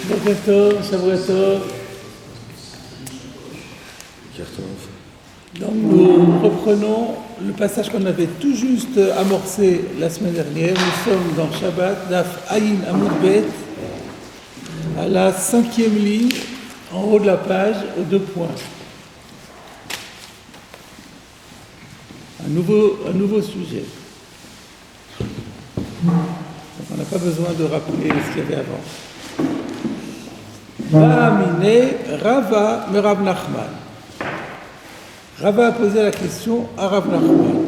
Boker Tov, Shavua Tov. Donc nous reprenons le passage qu'on avait tout juste amorcé la semaine dernière. Nous sommes dans Shabbat, Daf Ayin Amud Bet, à la 5e ligne, en haut de la page, aux 2 points. Un nouveau sujet. Donc on n'a pas besoin de rappeler ce qu'il y avait avant. Ba'amine Rava Merav Nachman. Rava a posé la question à Rav Nachman.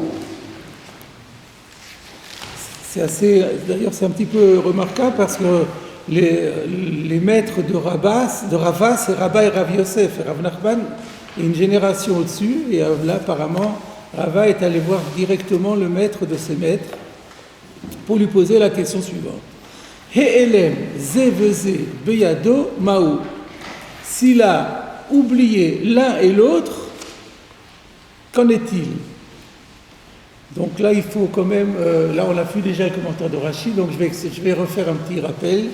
D'ailleurs c'est un petit peu remarquable parce que les maîtres de Rava, c'est Rabba et Rav Yosef. Et Rav Nachman est une génération au-dessus, et là apparemment Rava est allé voir directement le maître de ses maîtres pour lui poser la question suivante. He'elem ze veze beyado ma'u. S'il a oublié l'un et l'autre, qu'en est-il? Donc là, il faut quand même... là, on a vu déjà le commentaire de Rashi, donc je vais refaire un petit rappel.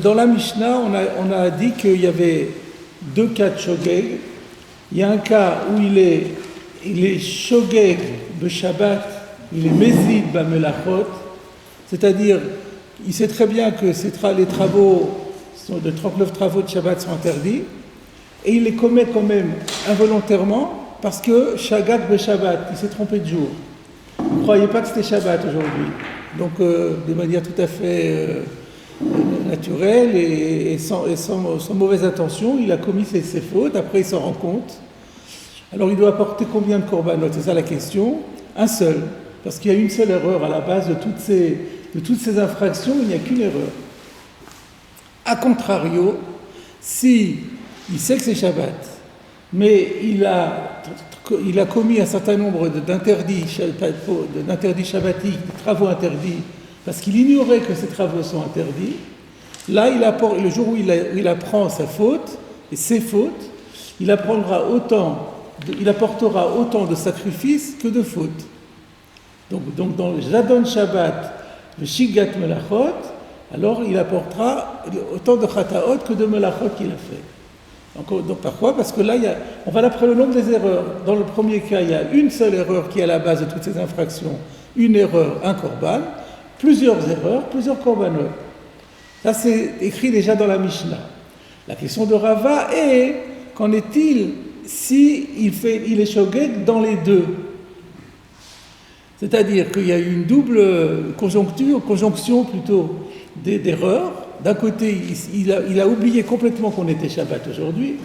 Dans la Mishnah, on a dit qu'il y avait 2 cas de shogeg. Il y a un cas où il est shogeg de Shabbat, il est mezid b'melachot, c'est-à-dire, il sait très bien que les travaux, de 39 travaux de Shabbat sont interdits, et il les commet quand même involontairement, parce que Shagak be Shabbat, il s'est trompé de jour. Il ne croyait pas que c'était Shabbat aujourd'hui. Donc, de manière tout à fait naturelle et sans mauvaise intention, il a commis ses fautes. Après, il s'en rend compte. Alors, il doit apporter combien de korbanot? C'est ça la question. Un seul. Parce qu'il y a une seule erreur à la base de toutes ces infractions, il n'y a qu'une erreur. A contrario, si il sait que c'est Shabbat, mais il a commis un certain nombre d'interdits shabbatiques, de travaux interdits, parce qu'il ignorait que ces travaux sont interdits. Là, le jour où il apprend sa faute et ses fautes, il apportera autant de sacrifices que de fautes. Donc dans le Jadon Shabbat, le Shigat Melachot, alors il apportera autant de Chataot que de Melachot qu'il a fait. Donc pourquoi? Parce que là, on va d'après le nombre des erreurs. Dans le premier cas, il y a une seule erreur qui est à la base de toutes ces infractions. Une erreur, un korban. Plusieurs erreurs, plusieurs korbanot. Ça, c'est écrit déjà dans la Mishnah. La question de Rava est, qu'en est-il si il est shogeg dans les deux? C'est-à-dire qu'il y a eu une double conjonction plutôt d'erreurs. D'un côté, il a oublié complètement qu'on était Shabbat aujourd'hui,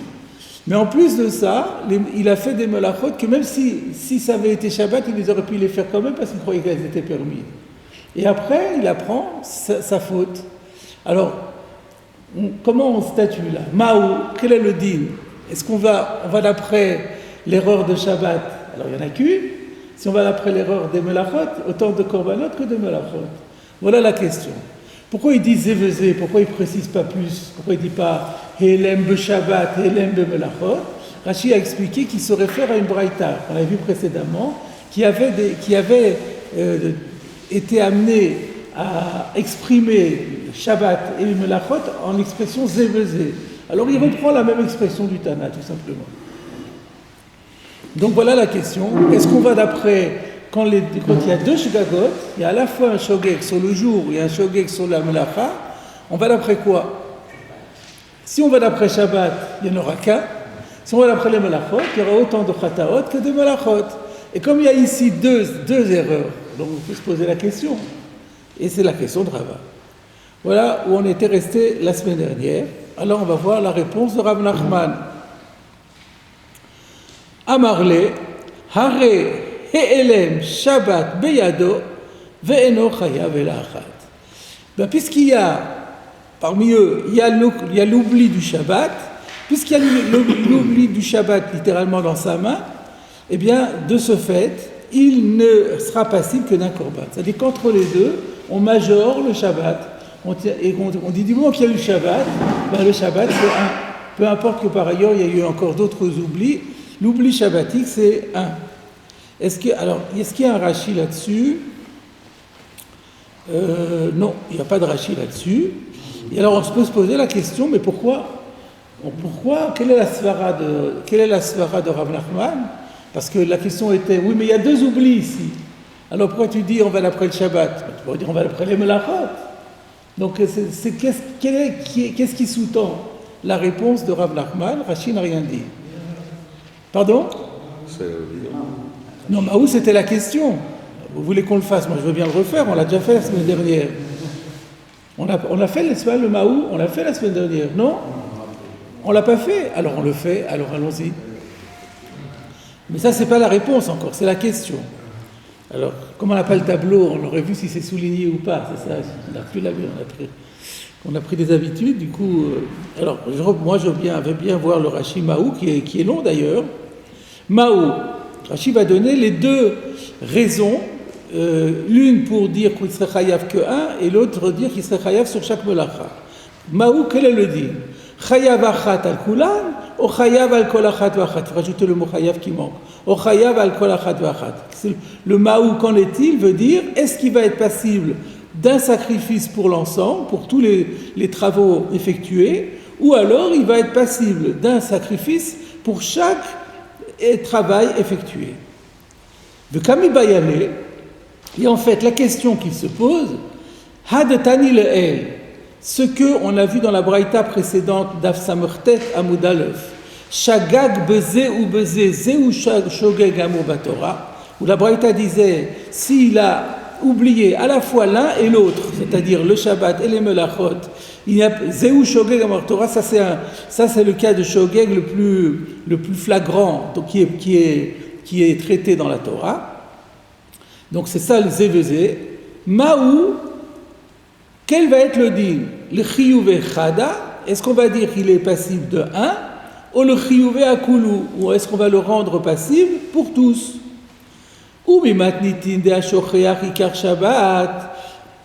mais en plus de ça, il a fait des melachot que même si ça avait été Shabbat, il aurait pu les faire quand même parce qu'il croyait qu'elles étaient permises. Et après, il apprend sa faute. Alors, comment on statue là? Ma'ou, quel est le din? Est-ce qu'on va d'après l'erreur de Shabbat? Alors, il n'y en a qu'une. Si on va d'après l'erreur des melachot, autant de korbanot que de melachot. Voilà la question. Pourquoi il dit zévezé? Pourquoi il ne précise pas plus? Pourquoi il ne dit pas Helem be Shabbat, Helem be Melachot? Rashi a expliqué qu'il se réfère à une braïta qu'on a vu précédemment, qui avait été amené à exprimer Shabbat et Melachot en expression zévezé. Alors il reprend la même expression du Tana, tout simplement. Donc voilà la question. Est-ce qu'on va d'après... Quand il y a 2 shogagot, il y a à la fois un shogeg sur le jour et un shogeg sur la melacha, on va d'après quoi? Si on va d'après Shabbat, il n'y en aura qu'un. Si on va d'après les melachot, il y aura autant de chataot que de melachot. Et comme il y a ici deux erreurs, donc on peut se poser la question. Et c'est la question de Rava. Voilà où on était resté la semaine dernière. Alors on va voir la réponse de Rav Nachman. Amarle, Hare, He'elem Shabbat beyado ve'eno chayav ela achat. Puisqu'il y a, parmi eux, il y a l'oubli du Shabbat, puisqu'il y a l'oubli du Shabbat littéralement dans sa main, eh bien, de ce fait, il ne sera passible que d'un korban. C'est-à-dire qu'entre les deux, on majore le Shabbat, on dit du moment qu'il y a eu le Shabbat, le Shabbat c'est un. Peu importe que par ailleurs il y a eu encore d'autres oublis, l'oubli shabbatique c'est un. Est-ce qu'il y a un Rashi là-dessus? Non, il n'y a pas de Rashi là-dessus. Et alors on peut se poser la question, mais pourquoi quelle est la svara de Rav Nachman? Parce que la question était, oui, mais il y a deux oublis ici. Alors pourquoi tu dis on va l'après le Shabbat? Tu pourrais dire on va l'après les Melachot. Donc qu'est-ce qui sous-tend la réponse de Rav Nachman? Rashi n'a rien dit. Pardon? Non, Maou, c'était la question. Vous voulez qu'on le fasse? Moi, je veux bien le refaire. On l'a déjà fait la semaine dernière. On a fait le Maou, on l'a fait la semaine dernière, non? On l'a pas fait. Alors on le fait, alors allons-y. Mais ça, c'est pas la réponse encore, c'est la question. Alors, comme on n'a pas le tableau, on aurait vu si c'est souligné ou pas, c'est ça, on n'a plus la vue, on a pris des habitudes, du coup... alors, moi, je vais bien voir le Rashi Maou, qui est long d'ailleurs. Maou, Rashi va donner les deux raisons, l'une pour dire qu'il serait chayav que un, et l'autre dire qu'il serait chayav sur chaque melacha. Maou, quel est le din? Chayav achat al kulan, ou chayav al kol achat vachat? Il faut rajouter le mot chayav qui manque. Ou chayav al kol achat vachat. Le maou, qu'en est-il? Veut dire, est-ce qu'il va être passible d'un sacrifice pour l'ensemble, pour tous les travaux effectués, ou alors il va être passible d'un sacrifice pour chaque travail effectué. De Kami Bayane, et en fait la question qui se pose, Hadetani le'el, ce qu'on a vu dans la braïta précédente d'Af Samurtet Amoud Aleph, Shagag beze ou beze, ze ou shogeg amur batora, où la braïta disait, s'il a oublié à la fois l'un et l'autre, c'est-à-dire le Shabbat et les Melachot, il y a Zéou Shogeg Amar Torah, ça c'est le cas de Shogeg le plus flagrant, donc qui est traité dans la Torah. Donc c'est ça le Zévezé. Maou, quel va être le din? Le Chiyuvé Chada, est-ce qu'on va dire qu'il est passible de 1, ou le Chiyuvé Akulu, ou est-ce qu'on va le rendre passible pour tous? Ou mimatnitin de Ashocheach Ikar Shabbat.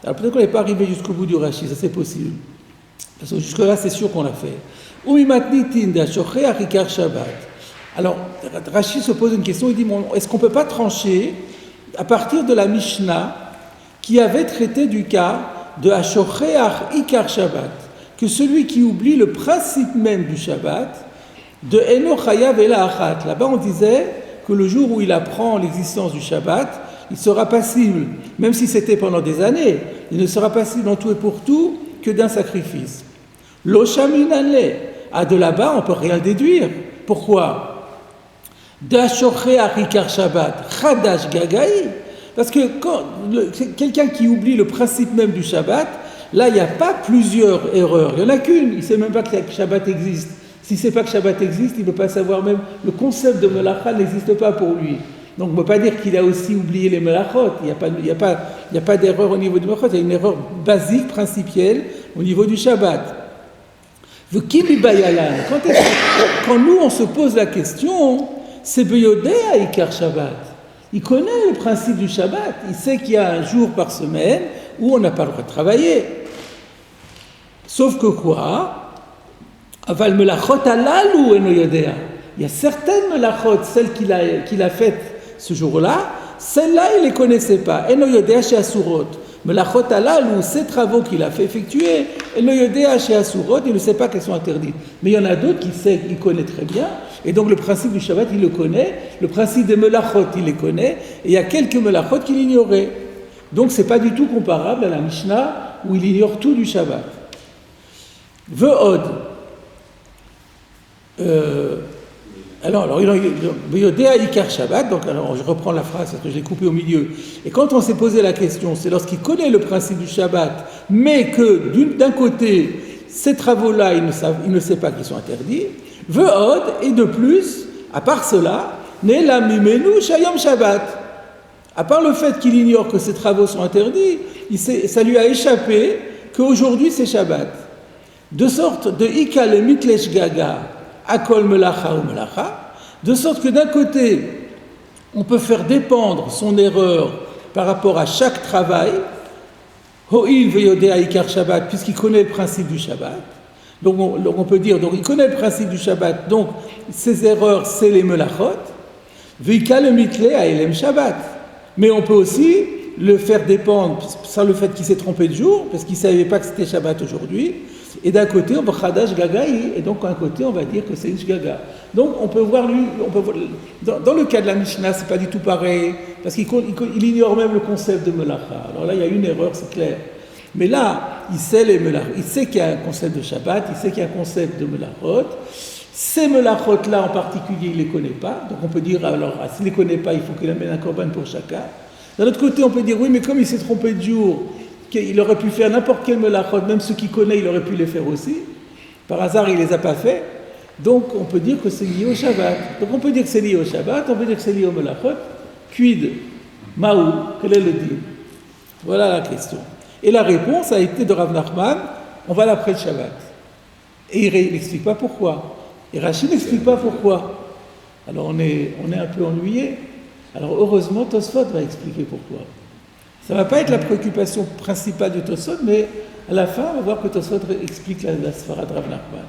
Alors peut-être qu'on n'est pas arrivé jusqu'au bout du Rashi, ça c'est possible. Parce que jusque-là, c'est sûr qu'on l'a fait. Ou mimatnitin de Ashocheach Ikar Shabbat. Alors, Rashi se pose une question, il dit, est-ce qu'on ne peut pas trancher à partir de la Mishnah qui avait traité du cas de Ashocheach Ikar Shabbat, que celui qui oublie le principe même du Shabbat, de Eno Chayav Ela Achat. Là-bas, on disait que le jour où il apprend l'existence du Shabbat, il sera passible, même si c'était pendant des années, il ne sera passible en tout et pour tout que d'un sacrifice. Lo shaminanle, de là-bas, on ne peut rien déduire. Pourquoi? D'ashocheach ikar Shabbat, chadash gagai, parce que quelqu'un qui oublie le principe même du Shabbat, là, il n'y a pas plusieurs erreurs, il n'y en a qu'une, il ne sait même pas que Shabbat existe. Si c'est pas que Shabbat existe, il ne peut pas savoir même, le concept de Melacha n'existe pas pour lui. Donc on ne peut pas dire qu'il a aussi oublié les Melachot, il n'y a pas d'erreur au niveau du Melachot, il y a une erreur basique, principielle, au niveau du Shabbat. Quand nous on se pose la question, c'est Beyodea Ikar Shabbat. Il connaît le principe du Shabbat, il sait qu'il y a un jour par semaine où on n'a pas le droit de travailler. Sauf que quoi? Aval melachot alalu eno yodea. Il y a certaines melachot, celles qu'il a faites ce jour-là, celles-là il ne les connaissait pas. Eno yodea chez Asurot. Melachot alalu, ces travaux qu'il a fait effectuer, eno yodea chez Asurot, il ne sait pas qu'elles sont interdites. Mais il y en a d'autres qu'il connaît très bien, et donc le principe du Shabbat il le connaît, le principe des melachot il les connaît, et il y a quelques melachot qu'il ignorait. Donc c'est pas du tout comparable à la Mishnah où il ignore tout du Shabbat. Ve'od. Alors, Beyodea Ikar Shabbat, donc alors, je reprends la phrase parce que je l'ai coupée au milieu. Et quand on s'est posé la question, c'est lorsqu'il connaît le principe du Shabbat, mais que d'un côté, ces travaux-là, il ne sait pas qu'ils sont interdits, Ve'od, et de plus, à part cela, Ne'la mimenu shayom Shabbat. À part le fait qu'il ignore que ces travaux sont interdits, ça lui a échappé qu'aujourd'hui c'est Shabbat. De sorte de Ikal Mitlesh Gaga, Akol Melacha ou Melacha, de sorte que d'un côté, on peut faire dépendre son erreur par rapport à chaque travail, Ho'il Veyodea Ikar Shabbat, puisqu'il connaît le principe du Shabbat. Donc on peut dire, donc il connaît le principe du Shabbat, donc ses erreurs, c'est les Melachot, Veikal Mitle Aelem Shabbat. Mais on peut aussi le faire dépendre, sans le fait qu'il s'est trompé de jour, parce qu'il ne savait pas que c'était Shabbat aujourd'hui, Et d'un côté, on va Khadash Gagaï, et donc d'un côté, on va dire que c'est une Shgaga. Donc on peut voir lui, dans le cas de la Mishnah, c'est pas du tout pareil, parce qu'il ignore même le concept de Melacha. Alors là, il y a une erreur, c'est clair. Mais là, il sait il sait qu'il y a un concept de Shabbat, il sait qu'il y a un concept de Melachot. Ces Melachot-là en particulier, il ne les connaît pas. Donc on peut dire, alors, s'il ne les connaît pas, il faut qu'il amène un korban pour chacun. D'un autre côté, on peut dire, oui, mais comme il s'est trompé de jour, qu'il aurait pu faire n'importe quel Melachot, même ceux qu'il connaît, il aurait pu les faire aussi. Par hasard, il ne les a pas fait. Donc on peut dire que c'est lié au Shabbat. Donc on peut dire que c'est lié au Shabbat, on peut dire que c'est lié au Melachot. Quid Maou, quel est le din? Voilà la question. Et la réponse a été de Rav Nachman, on va l'après le Shabbat. Et il n'explique pas pourquoi. Et Rachid n'explique pas pourquoi. Alors on est un peu ennuyé. Alors heureusement, Tosfot va expliquer pourquoi. Ça ne va pas être la préoccupation principale de Tosfot, mais à la fin, on va voir que Tosfot explique la Sfara de Rav Nachman.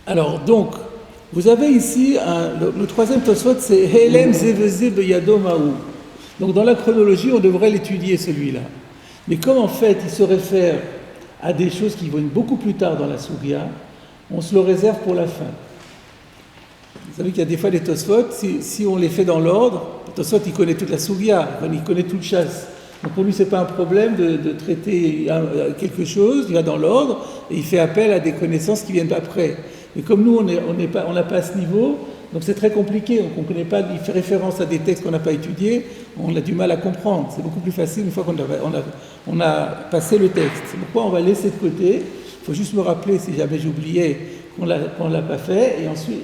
Alors donc, vous avez ici, le troisième Tosfot, c'est Helem Zeveze Beyado Maou. Donc dans la chronologie, on devrait l'étudier celui-là. Mais comme en fait il se réfère à des choses qui vont beaucoup plus tard dans la Sougia, on se le réserve pour la fin. Vous savez qu'il y a des fois des Tosfot, si on les fait dans l'ordre, le Tosfot il connaît toute la Sougia, il connaît tout le chasse. Donc pour lui c'est pas un problème de traiter quelque chose, il va dans l'ordre et il fait appel à des connaissances qui viennent après. Mais comme nous on n'a pas à ce niveau, donc c'est très compliqué, on ne connaît pas, il fait référence à des textes qu'on n'a pas étudiés, on a du mal à comprendre. C'est beaucoup plus facile une fois qu'on a passé le texte. C'est pourquoi on va laisser de côté. Il faut juste me rappeler, si jamais j'oubliais, qu'on ne l'a pas fait,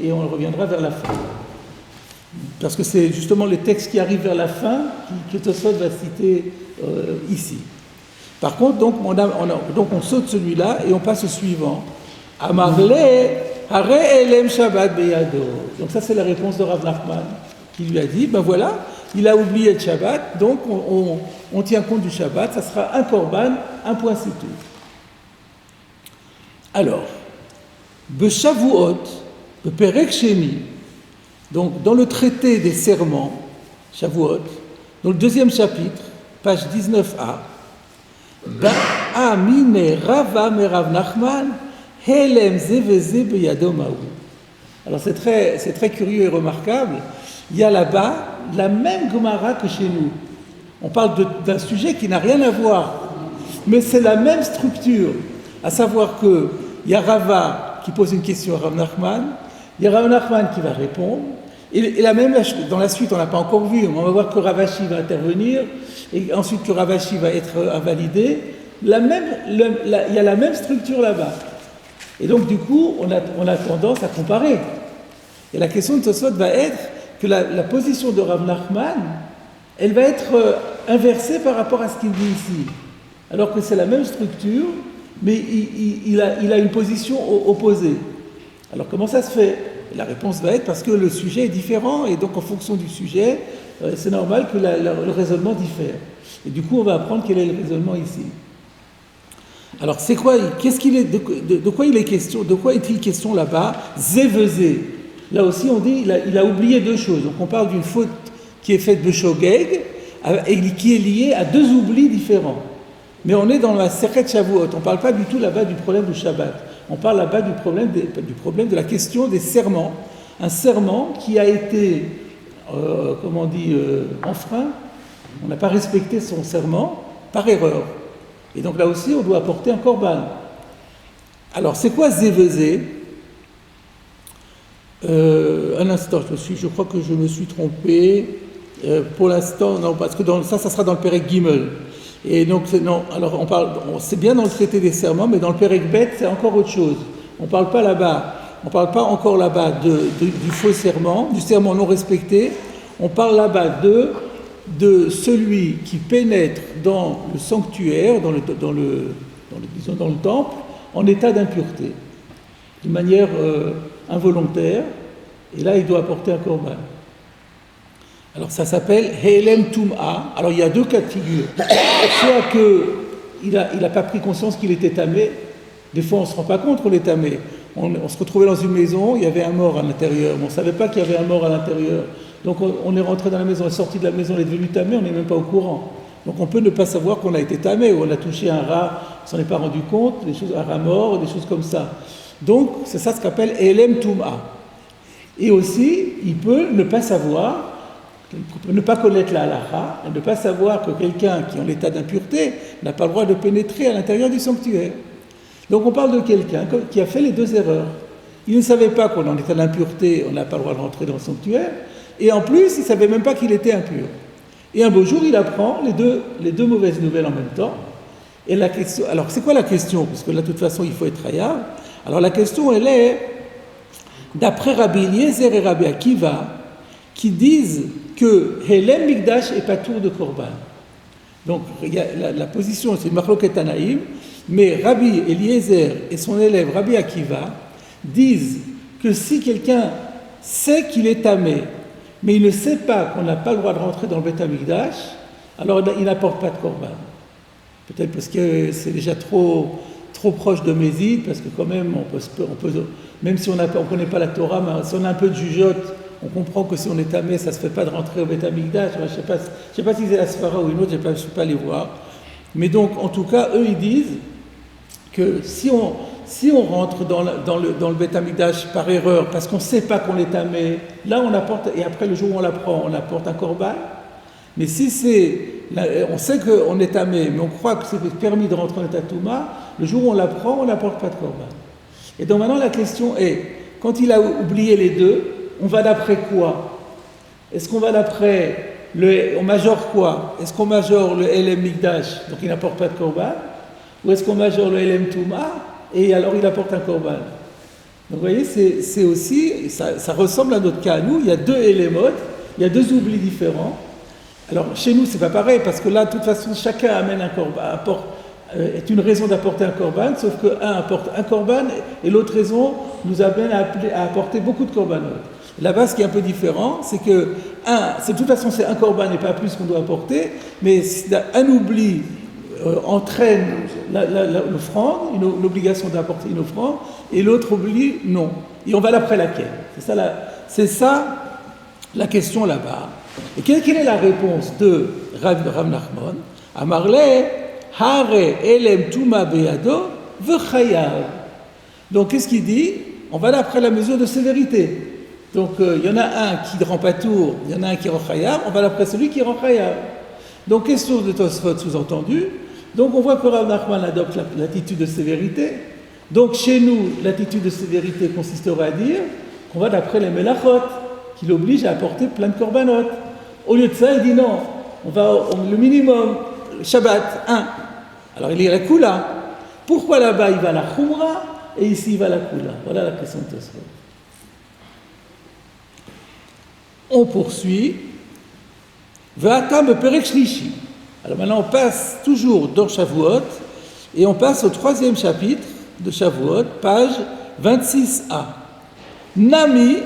et on reviendra vers la fin. Parce que c'est justement les textes qui arrivent vers la fin que Tosfot va citer ici. Par contre, donc on saute celui-là et on passe au suivant. Amarle Hare Elem Shabbat Beyado. Donc ça c'est la réponse de Rav Nachman qui lui a dit, ben voilà, il a oublié le Shabbat, donc on tient compte du Shabbat, ça sera un korban, un point c'est tout. Alors, Beshavuot, Beperek Sheni, donc dans le traité des serments, Shavuot, dans le deuxième chapitre, page 19a, Ba'amine Rava Merav Nachman, Helem Zeveze Beyado Maou. Alors c'est très curieux et remarquable. Il y a là-bas la même Gemara que chez nous. On parle d'un sujet qui n'a rien à voir, mais c'est la même structure. À savoir que il y a Rava qui pose une question à Rav Nachman, il y a Rav Nachman qui va répondre, et dans la suite on n'a pas encore vu, on va voir que Rav Ashi va intervenir, et ensuite que Rav Ashi va être invalidé. Il y a la même structure là-bas. Et donc, du coup, on a tendance à comparer. Et la question de Tosfot va être que la position de Rav Nachman, elle va être inversée par rapport à ce qu'il dit ici. Alors que c'est la même structure, mais il a une position opposée. Alors, comment ça se fait? La réponse va être parce que le sujet est différent, et donc en fonction du sujet, c'est normal que le raisonnement diffère. Et du coup, on va apprendre quel est le raisonnement ici. Alors, c'est quoi, de quoi il est question, de quoi est-il question là-bas? Zévezé. Là aussi, on dit, il a oublié deux choses. Donc, on parle d'une faute qui est faite de Shogeg, et qui est liée à deux oublis différents. Mais on est dans la Sechet Shavuot. On ne parle pas du tout là-bas du problème du Shabbat. On parle là-bas du problème de la question des serments. Un serment qui a été, enfreint. On n'a pas respecté son serment par erreur. Et donc là aussi, on doit apporter un korban. Alors, c'est quoi Zévezé? Un instant, je crois que je me suis trompé. Pour l'instant, non, parce que ça sera dans le Perek Gimel. Et donc, c'est bien dans le traité des serments, mais dans le Perek Bet, c'est encore autre chose. On parle pas encore là-bas du faux serment, du serment non respecté. On parle là-bas de celui qui pénètre dans le sanctuaire, dans le temple, en état d'impureté, de manière involontaire, et là il doit apporter un korban. Alors ça s'appelle Helem Tum'a. Alors il y a deux cas de figure. Soit qu'il n'a pas pris conscience qu'il était tamé, des fois on ne se rend pas compte qu'on est tamé. On se retrouvait dans une maison, il y avait un mort à l'intérieur, on ne savait pas qu'il y avait un mort à l'intérieur. Donc on est rentré dans la maison, on est sorti de la maison, on est devenu tamé, on n'est même pas au courant. Donc on peut ne pas savoir qu'on a été tamé, ou on a touché un rat, on s'en est pas rendu compte, un rat mort, des choses comme ça. Donc c'est ça ce qu'on appelle Elem Touma. Et aussi, il peut ne pas savoir, ne pas connaître la halakha, et ne pas savoir que quelqu'un qui est en état d'impureté n'a pas le droit de pénétrer à l'intérieur du sanctuaire. Donc on parle de quelqu'un qui a fait les deux erreurs. Il ne savait pas qu'on est en état d'impureté, on n'a pas le droit de rentrer dans le sanctuaire, et en plus, il ne savait même pas qu'il était impur. Et un beau jour, il apprend les deux mauvaises nouvelles en même temps. Et la question, alors c'est quoi la question? Parce que là, de toute façon, il faut être hayab. Alors la question, elle est, d'après Rabbi Eliezer et Rabbi Akiva, qui disent que Helem Mikdash est pas tour de Korban. Donc il y a la position, c'est une Machloket Tanaïm, mais Rabbi Eliezer et son élève Rabbi Akiva disent que si quelqu'un sait qu'il est tamé, mais il ne sait pas qu'on n'a pas le droit de rentrer dans le Beth Amikdash, alors il n'apporte pas de Korban. Peut-être parce que c'est déjà trop proche de Mézid, parce que quand même, même si on ne connaît pas la Torah, mais si on a un peu de jugeote, on comprend que si on est tamé, ça ne se fait pas de rentrer au Beth Amikdash. Je ne sais pas si c'est la Sfara ou une autre, je ne suis pas allé voir. Mais donc, en tout cas, eux, ils disent que si on rentre dans le Beth Amikdash par erreur, parce qu'on ne sait pas qu'on est tamé, là, on apporte, et après, le jour où on l'apprend, on apporte un korban. Mais si on sait qu'on est tamé, mais on croit que c'est permis de rentrer en état touma, le jour où on l'apprend, on n'apporte pas de korban. Et donc maintenant, la question est, quand il a oublié les deux, on va d'après quoi? Est-ce qu'on va d'après on majore quoi? Est-ce qu'on majore le Elem Mikdash, donc il n'apporte pas de korban? Ou est-ce qu'on majore le Elem Touma, et alors il apporte un korban? Donc vous voyez, c'est aussi, ça ressemble à notre cas à nous, il y a deux éléments, il y a deux oublis différents. Alors chez nous, c'est pas pareil, parce que là, de toute façon, chacun amène un korban, est une raison d'apporter un korban, sauf qu'un apporte un korban, et l'autre raison nous amène à apporter beaucoup de korbanot. Là-bas, ce qui est un peu différent, c'est que, de toute façon, c'est un korban et pas plus qu'on doit apporter, mais un oubli entraîne l'offrande, l'obligation d'apporter une offrande, et l'autre oubli, non. Et on va d'après laquelle? C'est ça la question là-bas. Et quelle est la réponse de Rav Nachman? Amarle, Hare Elem Touma Beyado, Vechayav. Donc qu'est-ce qu'il dit? On va d'après la mesure de sévérité. Donc il y en a un qui ne rend pas tour, il y en a un qui rend Chayav, on va d'après celui qui rend Chayav. Donc question de Tosfot sous-entendu. Donc on voit que Rav Nachman adopte l'attitude de sévérité. Donc chez nous, l'attitude de sévérité consisterait à dire qu'on va d'après les Melachot, qui l'oblige à apporter plein de korbanot. Au lieu de ça, il dit non, le minimum, Shabbat, 1. Alors il y a la Kula. Pourquoi là-bas il va à la Khumra et ici il va à la Kula? Voilà la question de Tosfot. On poursuit. V'atam perek shlishi. Alors maintenant on passe toujours dans Shavuot et on passe au 3e chapitre de Shavuot, page 26a. Nami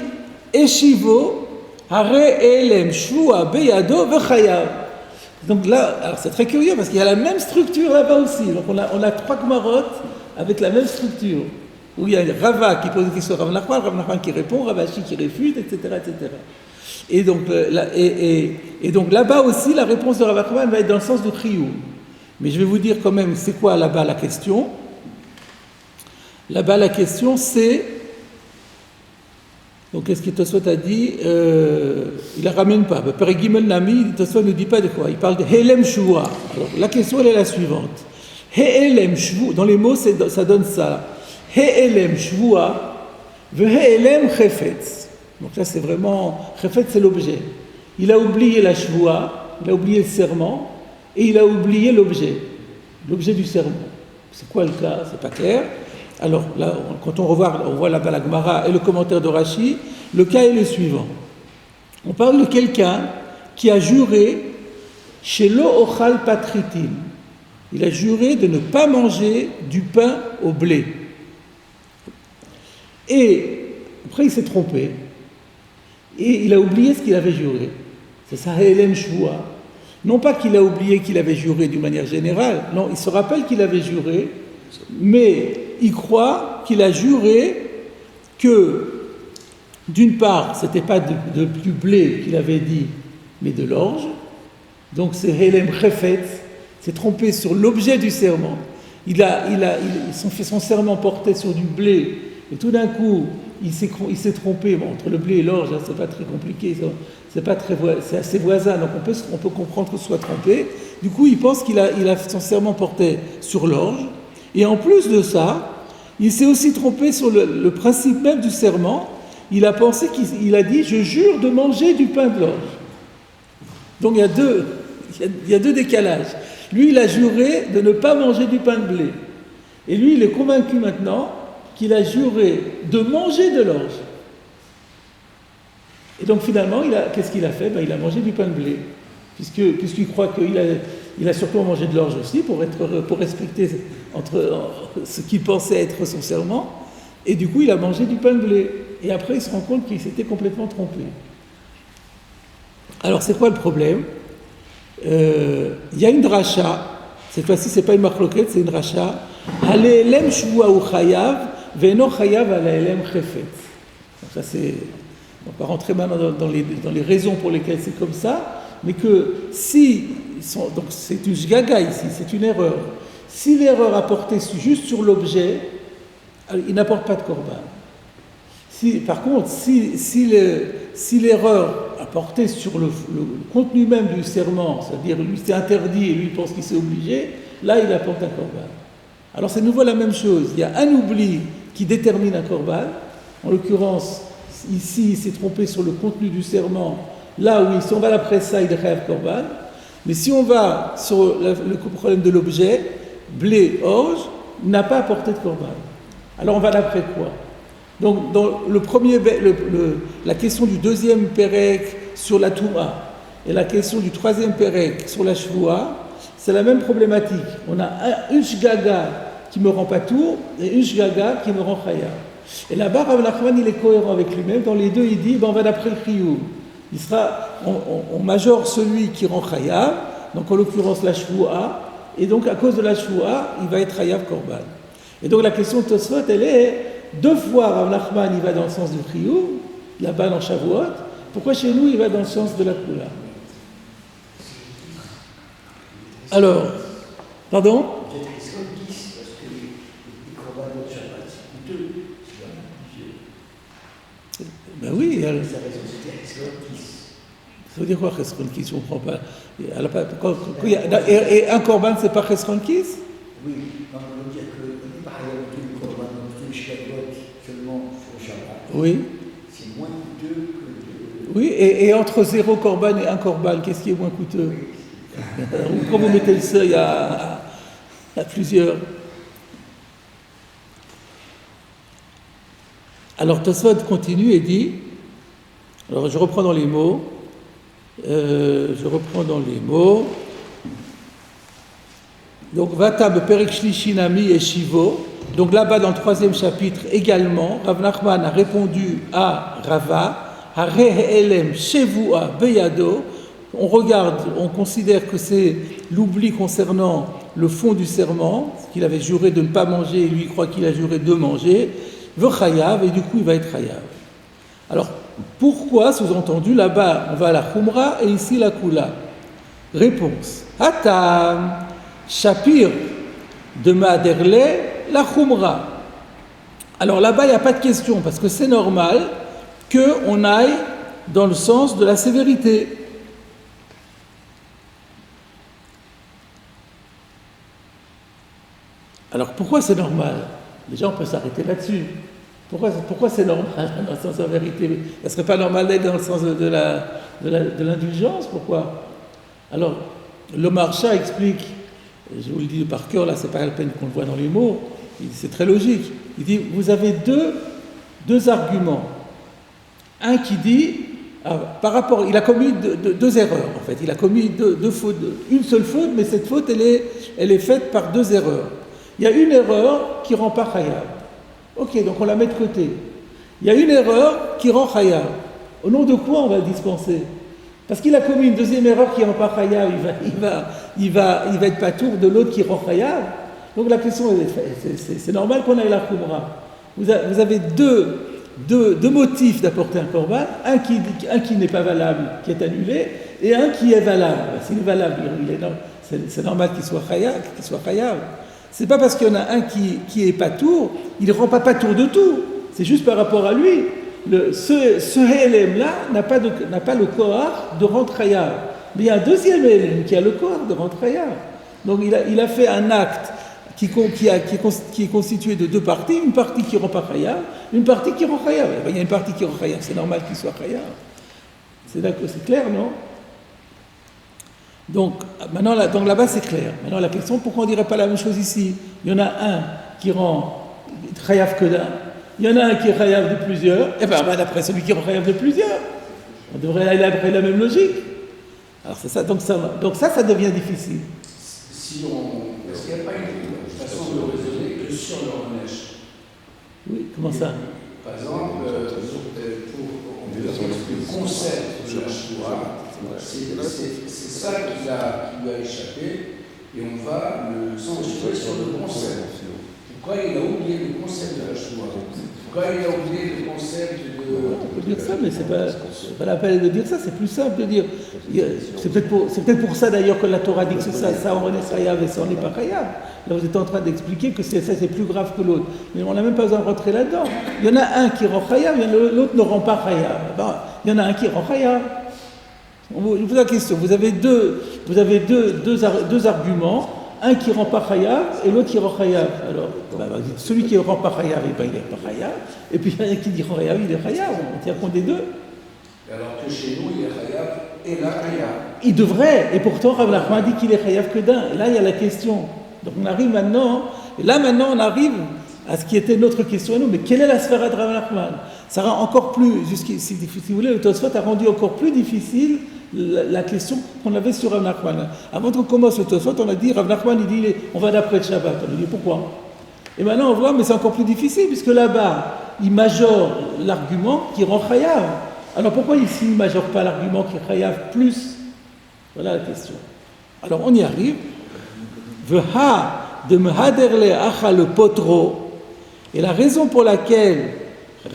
eshivo hare elem shvua beyado vechayav. Donc là, alors c'est très curieux parce qu'il y a la même structure là-bas aussi. Donc on a 3 Gemarot avec la même structure. Où il y a Rava qui pose une question à Rav Nachman qui répond, Ravashi qui réfute, etc., etc. Et donc là-bas aussi, la réponse de Rav Nachman va être dans le sens de Chiyuv. Mais je vais vous dire quand même, c'est quoi là-bas la question? Là-bas la question c'est, donc qu'est-ce que Tosfot a dit? Il la ramène pas. Perek Gimel Nami, Tosfot ne dit pas de quoi. Il parle de Helem Shvua. Alors la question elle est la suivante. Helem Shvua, dans les mots ça donne ça. Helem Shvua, Helem Chefetz. Donc là, c'est vraiment... Chefetz, c'est l'objet. Il a oublié la shvoua, il a oublié le serment, et il a oublié l'objet du serment. C'est quoi le cas? C'est pas clair. Alors là, quand on voit là-bas la Gemara et le commentaire de Rashi, le cas est le suivant. On parle de quelqu'un qui a juré chez lo ochal patritin. Il a juré de ne pas manger du pain au blé. Et après, il s'est trompé. Et il a oublié ce qu'il avait juré. C'est ça, Helem Shvua. Non pas qu'il a oublié qu'il avait juré d'une manière générale, non, il se rappelle qu'il avait juré, mais il croit qu'il a juré que, d'une part, ce n'était pas du blé qu'il avait dit, mais de l'orge, Donc c'est Helem Chefet, s'est trompé sur l'objet du serment. Il fait son serment portait sur du blé, et tout d'un coup, il s'est trompé. Bon, entre le blé et l'orge, hein, c'est pas très compliqué, c'est assez voisin, donc on peut comprendre qu'il soit trompé. Du coup, il pense son serment portait sur l'orge, et en plus de ça, il s'est aussi trompé sur le principe même du serment. Il a pensé qu'il a dit « je jure de manger du pain de l'orge ». Donc il y a deux décalages. Lui, il a juré de ne pas manger du pain de blé. Et lui, il est convaincu maintenant qu'il a juré de manger de l'orge. Et donc finalement, qu'est-ce qu'il a fait? Il a mangé du pain de blé. Puisqu'il croit qu'il a surtout mangé de l'orge aussi pour respecter ce qu'il pensait être son serment. Et du coup, il a mangé du pain de blé. Et après, il se rend compte qu'il s'était complètement trompé. Alors, c'est quoi le problème? Il y a une dracha, cette fois-ci, c'est pas une marloquette, c'est une dracha. Haleelem shvua u chayav, ve'eno chayav haleelem chefet. Donc ça, on va pas rentrer maintenant dans les raisons pour lesquelles c'est comme ça, mais que donc c'est une shgaga ici, c'est une erreur. Si l'erreur a porté juste sur l'objet, il n'apporte pas de korban. Par contre, si l'erreur a porté sur le contenu même du serment, c'est-à-dire lui c'est interdit et lui pense qu'il s'est obligé, là il apporte un korban. Alors c'est de nouveau la même chose, il y a un oubli qui détermine un korban, en l'occurrence ici il s'est trompé sur le contenu du serment, là oui, si on va d'après ça il rêve korban, mais si on va sur le problème de l'objet, blé, orge, il n'a pas apporté de korban. Alors on va d'après quoi? Donc, dans la question du deuxième Pérec sur la Touma et la question du troisième Pérec sur la Shvoua, c'est la même problématique. On a une shgaga qui me rend pas tour et une shgaga qui me rend chaya. Et là-bas, Rav Nachman, il est cohérent avec lui-même. Dans les deux, il dit on va d'après le chiyuv. On majore celui qui rend chaya, donc en l'occurrence la Shvoua, et donc à cause de la Shvoua, il va être chayav korban. Et donc la question de Tosfot, elle est. Deux fois, Rav Nachman, il va dans le sens du chiyuv, là-bas dans Shavuot. Pourquoi chez nous, il va dans le sens de la kula? Alors, pardon? Ben oui. Ça veut dire quoi, Chesron Kis? Je ne comprends pas. Et un korban, c'est pas Chesron Kis? Oui, on veut dire que par exemple, tout le korban, tout le Shavuot, seulement sur Shabbat, oui. C'est moins coûteux que de... Oui, et entre 0 korban et 1 korban, qu'est-ce qui est moins coûteux? Pourquoi vous mettez le seuil à plusieurs? Alors Tosfot continue et dit, alors je reprends dans les mots, donc Vata beperek shlishi nami et shivo. Donc là-bas dans le troisième chapitre également, Rav Nachman a répondu à Rava, Hare he'elem shevua beyado. On regarde, on considère que c'est l'oubli concernant le fond du serment, qu'il avait juré de ne pas manger et lui croit qu'il a juré de manger, veut chayav et du coup il va être chayav. Alors pourquoi, sous-entendu, là-bas on va à la khumra et ici la kula? Réponse, Hatam Shapir de Maderle, la Khumra. Alors là-bas, il n'y a pas de question, parce que c'est normal qu'on aille dans le sens de la sévérité. Alors pourquoi c'est normal? Déjà, on peut s'arrêter là-dessus. Pourquoi c'est normal dans le sens de la vérité? Ça ne serait pas normal d'être dans le sens de l'indulgence? Pourquoi? Alors, l'Omar Shah explique, je vous le dis par cœur, là, c'est pas la peine qu'on le voit dans les mots, c'est très logique. Il dit, vous avez deux arguments. Un qui dit, par rapport, il a commis deux erreurs, en fait. Il a commis deux fautes, une seule faute, mais cette faute, elle est faite par deux erreurs. Il y a une erreur qui rend pas chayav. Ok, donc on la met de côté. Il y a une erreur qui rend chayav. Au nom de quoi on va le dispenser? Parce qu'il a commis une deuxième erreur qui rend pas chayav, il va être patour de l'autre qui rend chayav. Donc la question, c'est normal qu'on aille la khumra. Vous avez deux motifs d'apporter un korban, un qui n'est pas valable, qui est annulé, et un qui est valable. S'il est valable, c'est normal qu'il soit chayav. C'est pas parce qu'il y en a un qui est patour, il ne rend pas patour de tout. C'est juste par rapport à lui. Ce élève-là n'a pas le kohar de rendre chayav. Mais il y a un deuxième élève qui a le kohar de rendre chayav. Donc il a fait un acte qui est constitué de deux parties, une partie qui rend pas chayav, une partie qui rend chayav. Il y a une partie qui rend chayav, c'est normal qu'il soit chayav. C'est clair, non? Donc, maintenant, là-bas, c'est clair. Maintenant, la question, pourquoi on ne dirait pas la même chose ici? Il y en a un qui rend chayav que d'un, il y en a un qui est chayav de plusieurs, et bien, d'après celui qui rend chayav de plusieurs, on devrait aller après la même logique. Alors, c'est ça, donc ça devient difficile. Si est-ce qu'il n'y a pas une façon de raisonner que sur le Renesh? Oui, comment ça? Par exemple, pour le concept de la Shura, c'est ça qui lui a échappé, et on va le censurer sur le concept. Pourquoi il a oublié le concept de la Shura? Pourquoi il a oublié le concept de... On peut dire ça, mais c'est pas la peine de dire ça, c'est plus simple de dire. C'est peut-être pour ça d'ailleurs que la Torah dit que ça on est chayav et ça on n'est pas chayav. Là vous êtes en train d'expliquer que ça c'est plus grave que l'autre. Mais on n'a même pas besoin de rentrer là-dedans. Il y en a un qui rend chayav, l'autre ne rend pas chayav. Il y en a un qui rend chayav. Je vous pose la question, vous avez deux arguments. Un qui rend pas chayav et l'autre qui rend chayav. Alors, celui qui rend pas chayav, il n'est pas chayav. Et puis il y en a qui dit rend chayav, il est chayav. On tient compte des deux. Alors que chez nous, il est chayav et là, chayav. Il devrait. Et pourtant, Rav Nachman dit qu'il est chayav que d'un. Et là, il y a la question. Donc on arrive maintenant. Et là, maintenant, on arrive à ce qui était notre question à nous. Mais quelle est la sphère de Rav Nachman? Ça rend encore plus, si vous voulez, le Tosfot a rendu encore plus difficile la question qu'on avait sur Rav Nachman. Avant qu'on commence le Tosfot, on a dit, Rav Nachman, il dit, on va d'après le Shabbat. On a dit, pourquoi? Et maintenant, on voit, mais c'est encore plus difficile, puisque là-bas, il majore l'argument qui rend chayav. Alors pourquoi ici, il ne majore pas l'argument qui est chayav plus? Voilà la question. Alors, on y arrive. Veha de mehaderle acha le potro. Et la raison pour laquelle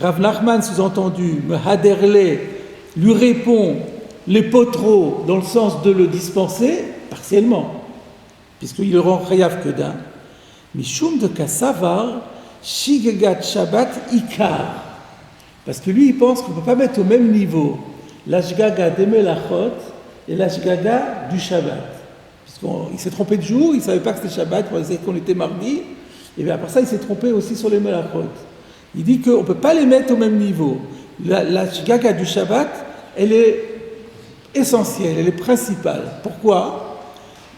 Rav Nachman, sous-entendu, mehaderle, lui répond les potros dans le sens de le dispenser partiellement, puisqu'il le rend chayav que d'un. Mishum de kasavar shigegat shabbat ikar, parce que lui il pense qu'on ne peut pas mettre au même niveau l'ashgaga des melachot et l'ashgaga du shabbat, puisqu'il s'est trompé de jour, il ne savait pas que c'était shabbat, il pensait qu'on était mardi, et bien après ça il s'est trompé aussi sur les melachot. Il dit qu'on ne peut pas les mettre au même niveau. L'ashgaga du shabbat, elle est essentielle, elle est principale. Pourquoi?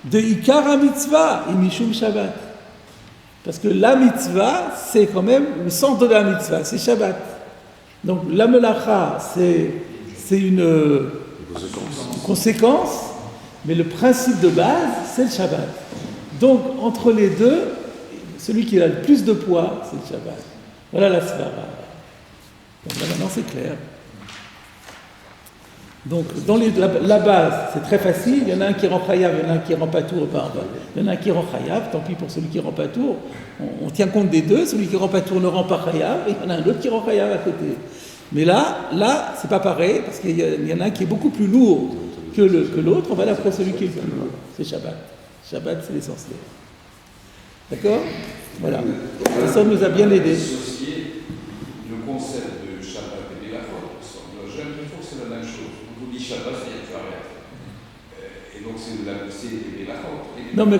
De Ikara mitzvah et Mishum Shabbat. Parce que la mitzvah, c'est quand même le centre de la mitzvah, c'est Shabbat. Donc la melacha, c'est une conséquence, mais le principe de base, c'est le Shabbat. Donc entre les deux, celui qui a le plus de poids, c'est le Shabbat. Voilà la svara. Donc là maintenant c'est clair. Donc, dans la base, c'est très facile. Il y en a un qui rend chayav, il y en a un qui rend patour. Il y en a un qui rend chayav, tant pis pour celui qui rend patour. On tient compte des deux. Celui qui rend patour ne rend pas chayav, et il y en a un autre qui rend chayav à côté. Mais là, c'est pas pareil, parce qu'il y en a un qui est beaucoup plus lourd que l'autre. On va d'après celui qui est le plus lourd. C'est Shabbat. Shabbat, c'est l'essentiel. D'accord? Voilà. Ça nous a bien aidé. Le concept de Shabbat et de la faute, j'ai l'impression que c'est la même chose. On vous dit Shabbat, c'est-à-dire que tu arrêtes. Et donc c'est la faute. Non, mais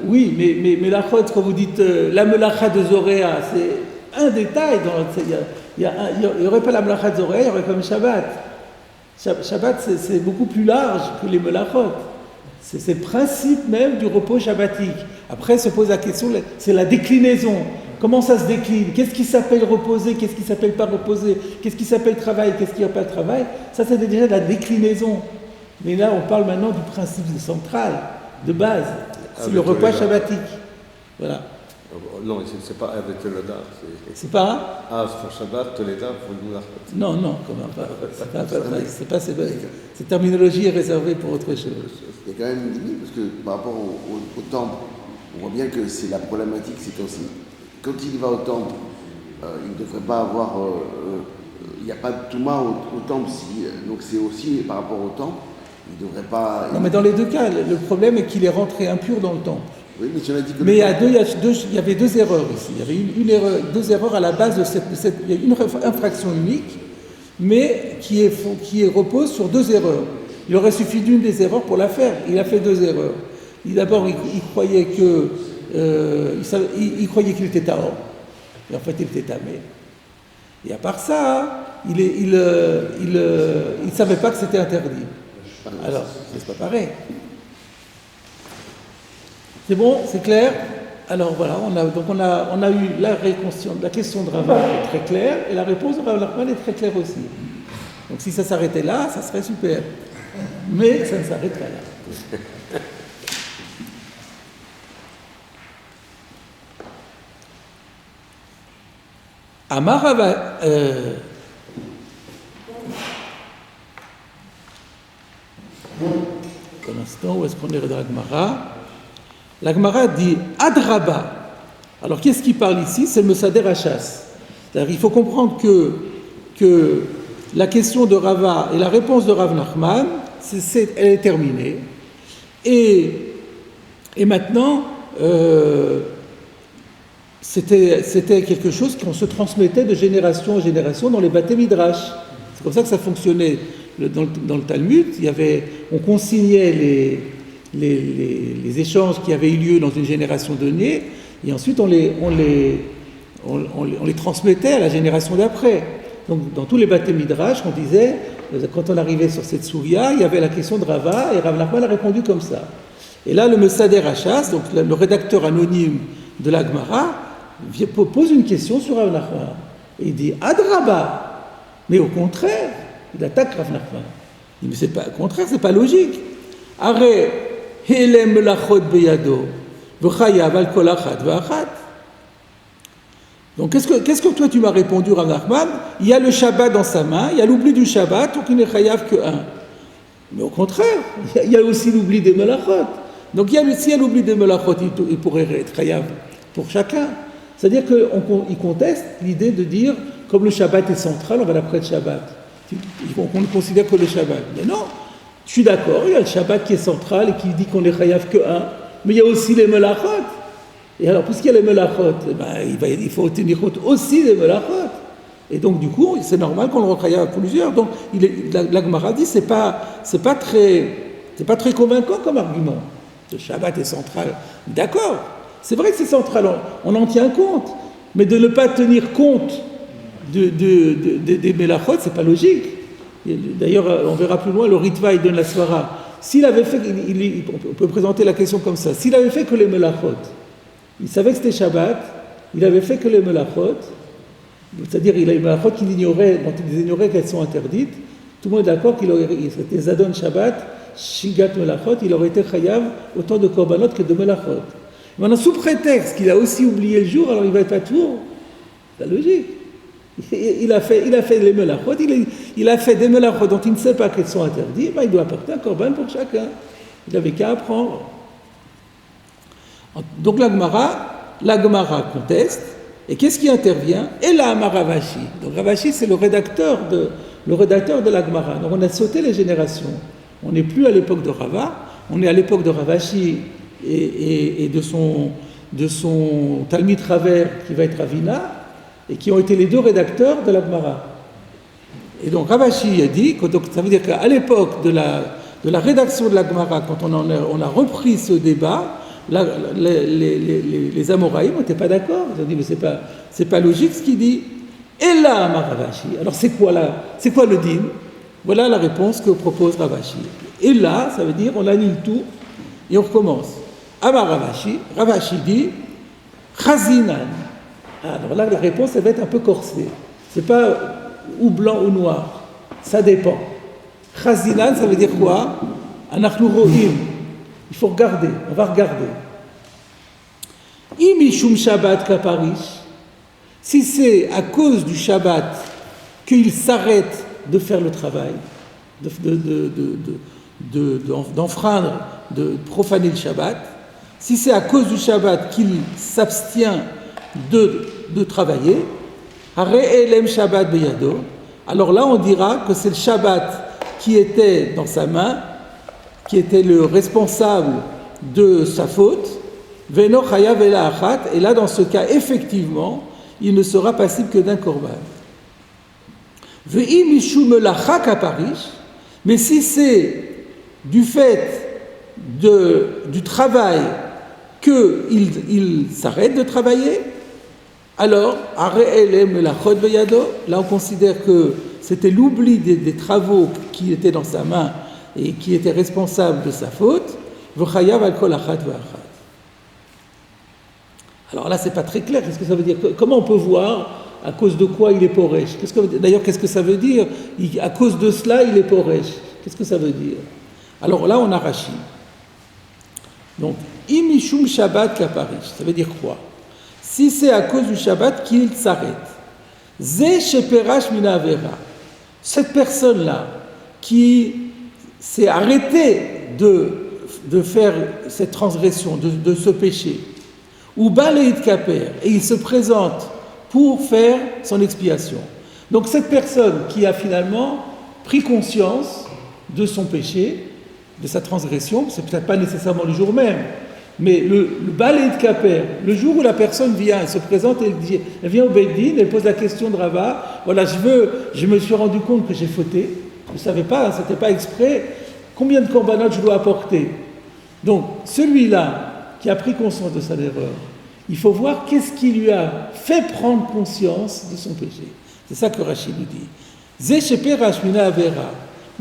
oui, la faute, quand vous dites la melacha de Zoréa, c'est un détail. Il n'y aurait pas la melacha de Zoréa, il y aurait comme Shabbat. Shabbat, c'est beaucoup plus large que les melachot. C'est le principe même du repos shabbatique. Après se pose la question, c'est la déclinaison. Comment ça se décline? Qu'est-ce qui s'appelle reposer? Qu'est-ce qui s'appelle pas reposer? Qu'est-ce qui s'appelle travail? Qu'est-ce qui n'a pas de travail? Ça, c'est déjà de la déclinaison. Mais là, on parle maintenant du principe central, de base. C'est le repas shabbatique. Voilà. Non, c'est pas avec Toleda. C'est pas pour Shabbat, Toleda pour le Moulach. Non, comment pas. C'est pas cette terminologie est réservée pour autre chose. Il y a quand même une limite, parce que par rapport au temple, on voit bien que c'est la problématique, c'est aussi, quand il va au temple, il ne devrait pas avoir, il n'y a pas de Touma au temple, donc c'est aussi par rapport au temple, Il ne devrait pas. Non, mais dans les deux cas, le problème est qu'il est rentré impur dans le temple. Oui, mais tu as dit que. Mais il y avait deux erreurs ici. Il y avait une erreur, deux erreurs à la base de cette. Il y a une infraction unique, mais qui repose sur deux erreurs. Il aurait suffi d'une des erreurs pour la faire. Il a fait deux erreurs. D'abord, il croyait que il croyait qu'il était tahor, et en fait, il était tamé. Et à part ça, il ne savait pas que c'était interdit. Alors, c'est pas pareil. C'est bon, c'est clair. Alors voilà, on a eu la question de Rava est très claire, et la réponse de Rav Nachman est très claire aussi. Donc si ça s'arrêtait là, ça serait super. Mais ça ne s'arrête pas là. Amarava. Pour l'instant, où est-ce qu'on est dans la Gemara? La Gemara dit Adraba. Alors qu'est-ce qui parle ici? C'est le Mesader Hachas. C'est-à-dire il faut comprendre que la question de Rava et la réponse de Rav Nachman, elle est terminée. Et maintenant, c'était quelque chose qu'on se transmettait de génération en génération dans les Baté Midrash. C'est comme ça que ça fonctionnait. Dans le Talmud, on consignait les échanges qui avaient eu lieu dans une génération donnée, et ensuite on les transmettait à la génération d'après. Donc dans tous les Baté Midrash, on disait, quand on arrivait sur cette souria, il y avait la question de Rava, et Rav Nachman a répondu comme ça. Et là, le Mesader Hachas, donc le rédacteur anonyme de la Gemara, pose une question sur Rav Nachman. Et il dit Adraba, mais au contraire, il attaque Rav Nachman. Il dit, mais au contraire, c'est pas logique. Arrête, Helem melachot beyado, v'chayav al kol achat v'achat. Donc, qu'est-ce que toi tu m'as répondu, Rav Nachman? Il y a le Shabbat dans sa main, il y a l'oubli du Shabbat, donc il n'est chayav que un. Mais au contraire, il y a aussi l'oubli des melachot. Donc, s'il y a l'oubli des melachot, il pourrait être chayav pour chacun. C'est-à-dire qu'il conteste l'idée de dire, comme le Shabbat est central, on va l'après le Shabbat. On ne considère que le Shabbat. Mais non, je suis d'accord, il y a le Shabbat qui est central et qui dit qu'on n'est chayav que un, mais il y a aussi les melachot. Et alors, puisqu'il y a les melachot, il faut tenir compte aussi des melachot. Et donc, du coup, c'est normal qu'on le rechayav plusieurs. Donc, la Gemara dit, c'est pas très convaincant comme argument. Le Shabbat est central. D'accord, c'est vrai que c'est central, on en tient compte, mais de ne pas tenir compte des melachot, c'est pas logique. D'ailleurs, on verra plus loin, le Ritva, il donne la svara. S'il avait fait, on peut présenter la question comme ça, s'il avait fait que les melachot, il savait que c'était Shabbat, il avait fait que les melachot, c'est-à-dire il a les melachot dont il ignorait qu'elles sont interdites, tout le monde est d'accord qu'il aurait, c'était Zadon Shabbat, Shigat melachot, il aurait été chayav autant de korbanot que de melachot. Maintenant, sous prétexte qu'il a aussi oublié le jour, alors il va être à tour. C'est la logique. Il a fait les melachot, il a fait des melachot dont il ne sait pas qu'elles sont interdites, il doit apporter un korban pour chacun. Il n'avait qu'à apprendre. Donc la Gemara conteste, et qu'est-ce qui intervient? Et là, Ravashi. Donc Ravashi, c'est le rédacteur de la Gemara. Donc on a sauté les générations. On n'est plus à l'époque de Rava, on est à l'époque de Ravashi et de son Talmid Raver qui va être Ravina, et qui ont été les deux rédacteurs de la Gemara. Et donc Ravashi a dit, donc ça veut dire qu'à l'époque de la rédaction de la Gemara, quand on a repris ce débat, les Amoraïm n'étaient pas d'accord. Ils ont dit, mais c'est pas logique ce qu'il dit. Et là, Ravashi, alors c'est quoi le din? Voilà la réponse que propose Ravashi. Et là, ça veut dire, on annule tout, et on recommence. Amar Ravashi dit, Chazinan. Alors là, la réponse, elle va être un peu corsée. C'est pas ou blanc ou noir. Ça dépend. Chazinan, ça veut dire quoi? Anachnu ro'im. Il faut regarder. On va regarder. Imishum Shabbat kaparish. Si c'est à cause du Shabbat qu'il s'arrête de faire le travail, d'enfreindre, de profaner le Shabbat, si c'est à cause du Shabbat qu'il s'abstient de travailler, Shabbat beyado, alors là on dira que c'est le Shabbat qui était dans sa main qui était le responsable de sa faute, Veno Chayav Ela Achat, et là dans ce cas, effectivement, il ne sera passible que d'un korban. Ve'i Mishum Melacha Kaparish, mais si c'est du fait du travail qu'il s'arrête de travailler, alors, là on considère que c'était l'oubli des travaux qui étaient dans sa main et qui étaient responsables de sa faute. Alors là, c'est pas très clair. Qu'est-ce que ça veut dire? Comment on peut voir à cause de quoi il est porèche? D'ailleurs, qu'est-ce que ça veut dire? À cause de cela, il est porèche. Qu'est-ce que ça veut dire? Alors là, on a Rashi. Donc, imishum Shabbat kaparish, ça veut dire quoi? Si c'est à cause du Shabbat qu'il s'arrête. Ze sheperash mina avera. Cette personne-là qui s'est arrêtée de faire cette transgression, de ce péché, ou baleit kaper, et il se présente pour faire son expiation. Donc cette personne qui a finalement pris conscience de son péché, de sa transgression, c'est peut-être pas nécessairement le jour même, mais le baleit kaper, le jour où la personne vient, elle se présente, elle vient au Beddin, elle pose la question de Rava, voilà, je me suis rendu compte que j'ai fauté, je ne savais pas, c'était pas exprès, combien de korbanot je dois apporter? Donc celui-là qui a pris conscience de sa erreur, il faut voir qu'est-ce qui lui a fait prendre conscience de son péché. C'est ça que Rashi nous dit. Ze sheperash mina avera,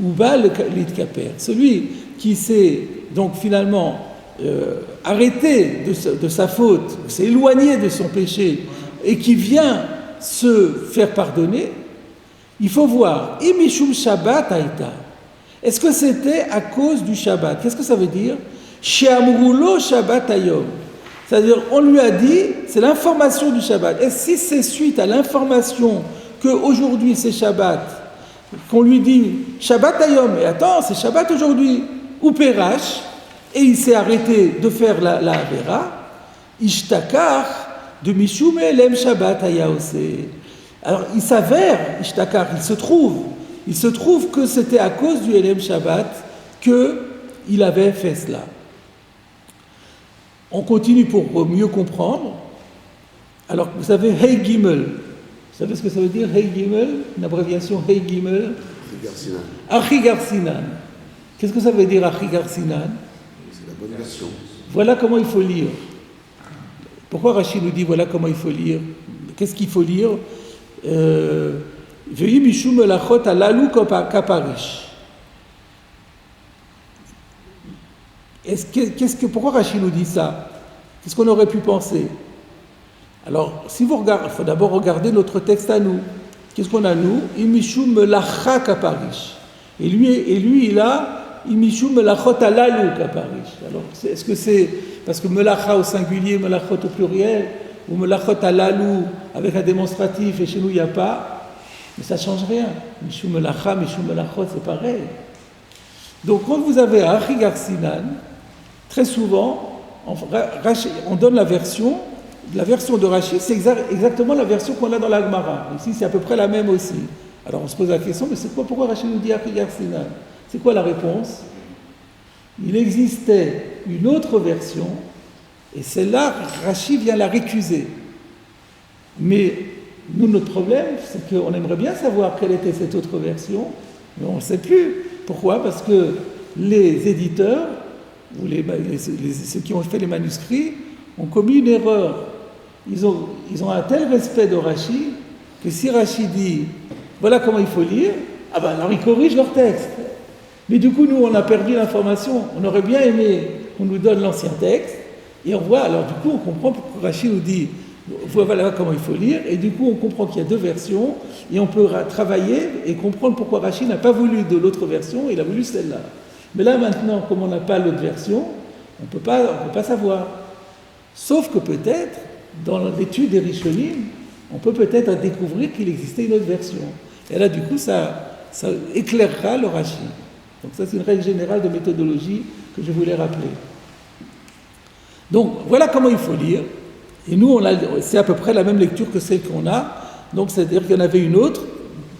ou baleit kaper, celui qui s'est donc finalement arrêté de sa faute, s'est éloigné de son péché et qui vient se faire pardonner, il faut voir, imishum Shabbat haïta. Est-ce que c'était à cause du Shabbat? Qu'est-ce que ça veut dire? She'amrulo Shabbat hayom. C'est-à-dire, on lui a dit, c'est l'information du Shabbat. Et si c'est suite à l'information qu'aujourd'hui c'est Shabbat, qu'on lui dit Shabbat hayom, mais attends, c'est Shabbat aujourd'hui, ou Perash, et il s'est arrêté de faire la Avera, Ishtakar de Mishum Elem Shabbat Hayaose. Alors il s'avère, Ishtakar, il se trouve que c'était à cause du Elem Shabbat qu'il avait fait cela. On continue pour mieux comprendre. Alors vous savez, Hey Gimel, vous savez ce que ça veut dire, Hey Gimel, une abréviation Hey Gimel? Achigar Sinan. Qu'est-ce que ça veut dire Achigar Sinan? Voilà comment il faut lire. Pourquoi Rashi nous dit voilà comment il faut lire? Qu'est-ce qu'il faut lire? Ve'i mishum melachot halalu kaparish. Pourquoi Rashi nous dit ça? Qu'est-ce qu'on aurait pu penser? Alors, si vous regardez, il faut d'abord regarder notre texte à nous. Qu'est-ce qu'on a nous? Imishum melacha kaparish. Et lui, il a Imishum melachot halalu kaparish. Alors, est-ce que c'est parce que melacha au singulier, melachot au pluriel, ou melachot halalu avec un démonstratif, et chez nous il n'y a pas, mais ça ne change rien. Mishum melacha, mishum melachot, c'est pareil. Donc, quand vous avez Achigar Sinan, très souvent, on donne la version de Rashi, c'est exactement la version qu'on a dans la Gemara. Ici, c'est à peu près la même aussi. Alors, on se pose la question, mais c'est quoi? Pourquoi Rashi nous dit Achigar Sinan? C'est quoi la réponse? Il existait une autre version, et celle-là, Rashi vient la récuser. Mais nous, notre problème, c'est qu'on aimerait bien savoir quelle était cette autre version, mais on ne sait plus. Pourquoi? Parce que les éditeurs, ou ceux qui ont fait les manuscrits, ont commis une erreur. Ils ont un tel respect de Rashi, que si Rashi dit, voilà comment il faut lire, ah ben alors ils corrigent leur texte. Mais du coup, nous, on a perdu l'information. On aurait bien aimé qu'on nous donne l'ancien texte, et on voit, alors du coup, on comprend pourquoi Rashi nous dit, voilà comment il faut lire, et du coup, on comprend qu'il y a deux versions, et on peut travailler et comprendre pourquoi Rashi n'a pas voulu de l'autre version, il a voulu celle-là. Mais là, maintenant, comme on n'a pas l'autre version, on peut pas savoir. Sauf que peut-être, dans l'étude des Rishonim, on peut peut-être découvrir qu'il existait une autre version. Et là, du coup, ça éclairera le Rashi. Donc ça, c'est une règle générale de méthodologie que je voulais rappeler. Donc, voilà comment il faut lire. Et nous, c'est à peu près la même lecture que celle qu'on a. Donc, c'est-à-dire qu'il y en avait une autre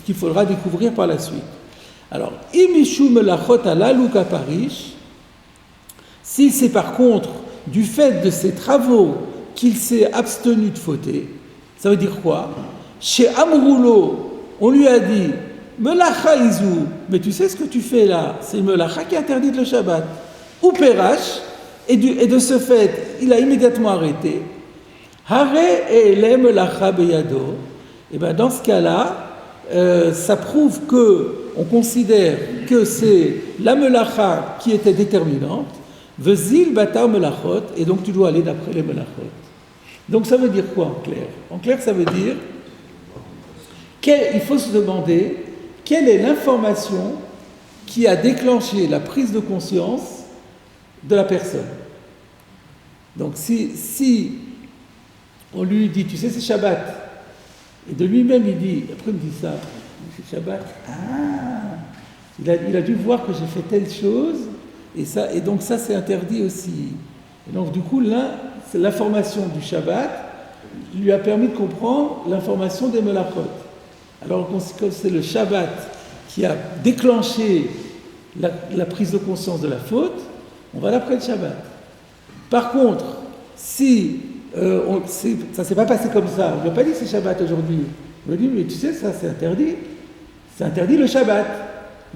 qu'il faudra découvrir par la suite. Alors, imishum melachot halalu kaparish, Si c'est par contre du fait de ses travaux qu'il s'est abstenu de fauter, ça veut dire quoi? Chez Amroulo, on lui a dit Melacha Izou, mais tu sais ce que tu fais là, c'est Melacha qui interdit le Shabbat. Ou Perash, et de ce fait, il a immédiatement arrêté. Hare Ele Melacha Beyado. Et bien dans ce cas-là, ça prouve qu'on considère que c'est la Melacha qui était déterminante. Vezil Batar Melachot, et donc tu dois aller d'après les Melachot. Donc ça veut dire quoi en clair? En clair, ça veut dire qu'il faut se demander quelle est l'information qui a déclenché la prise de conscience de la personne. Donc si on lui dit, tu sais, c'est Shabbat, et de lui-même il dit, après il me dit ça, c'est Shabbat, il a dû voir que j'ai fait telle chose, et donc ça c'est interdit aussi. Et donc du coup c'est l'information du Shabbat lui a permis de comprendre l'information des Melachot. Alors comme c'est le Shabbat qui a déclenché la prise de conscience de la faute, on va d'après le Shabbat. Par contre, si ça ne s'est pas passé comme ça, on ne lui a pas dit c'est Shabbat aujourd'hui, on lui a dit mais tu sais ça c'est interdit le Shabbat.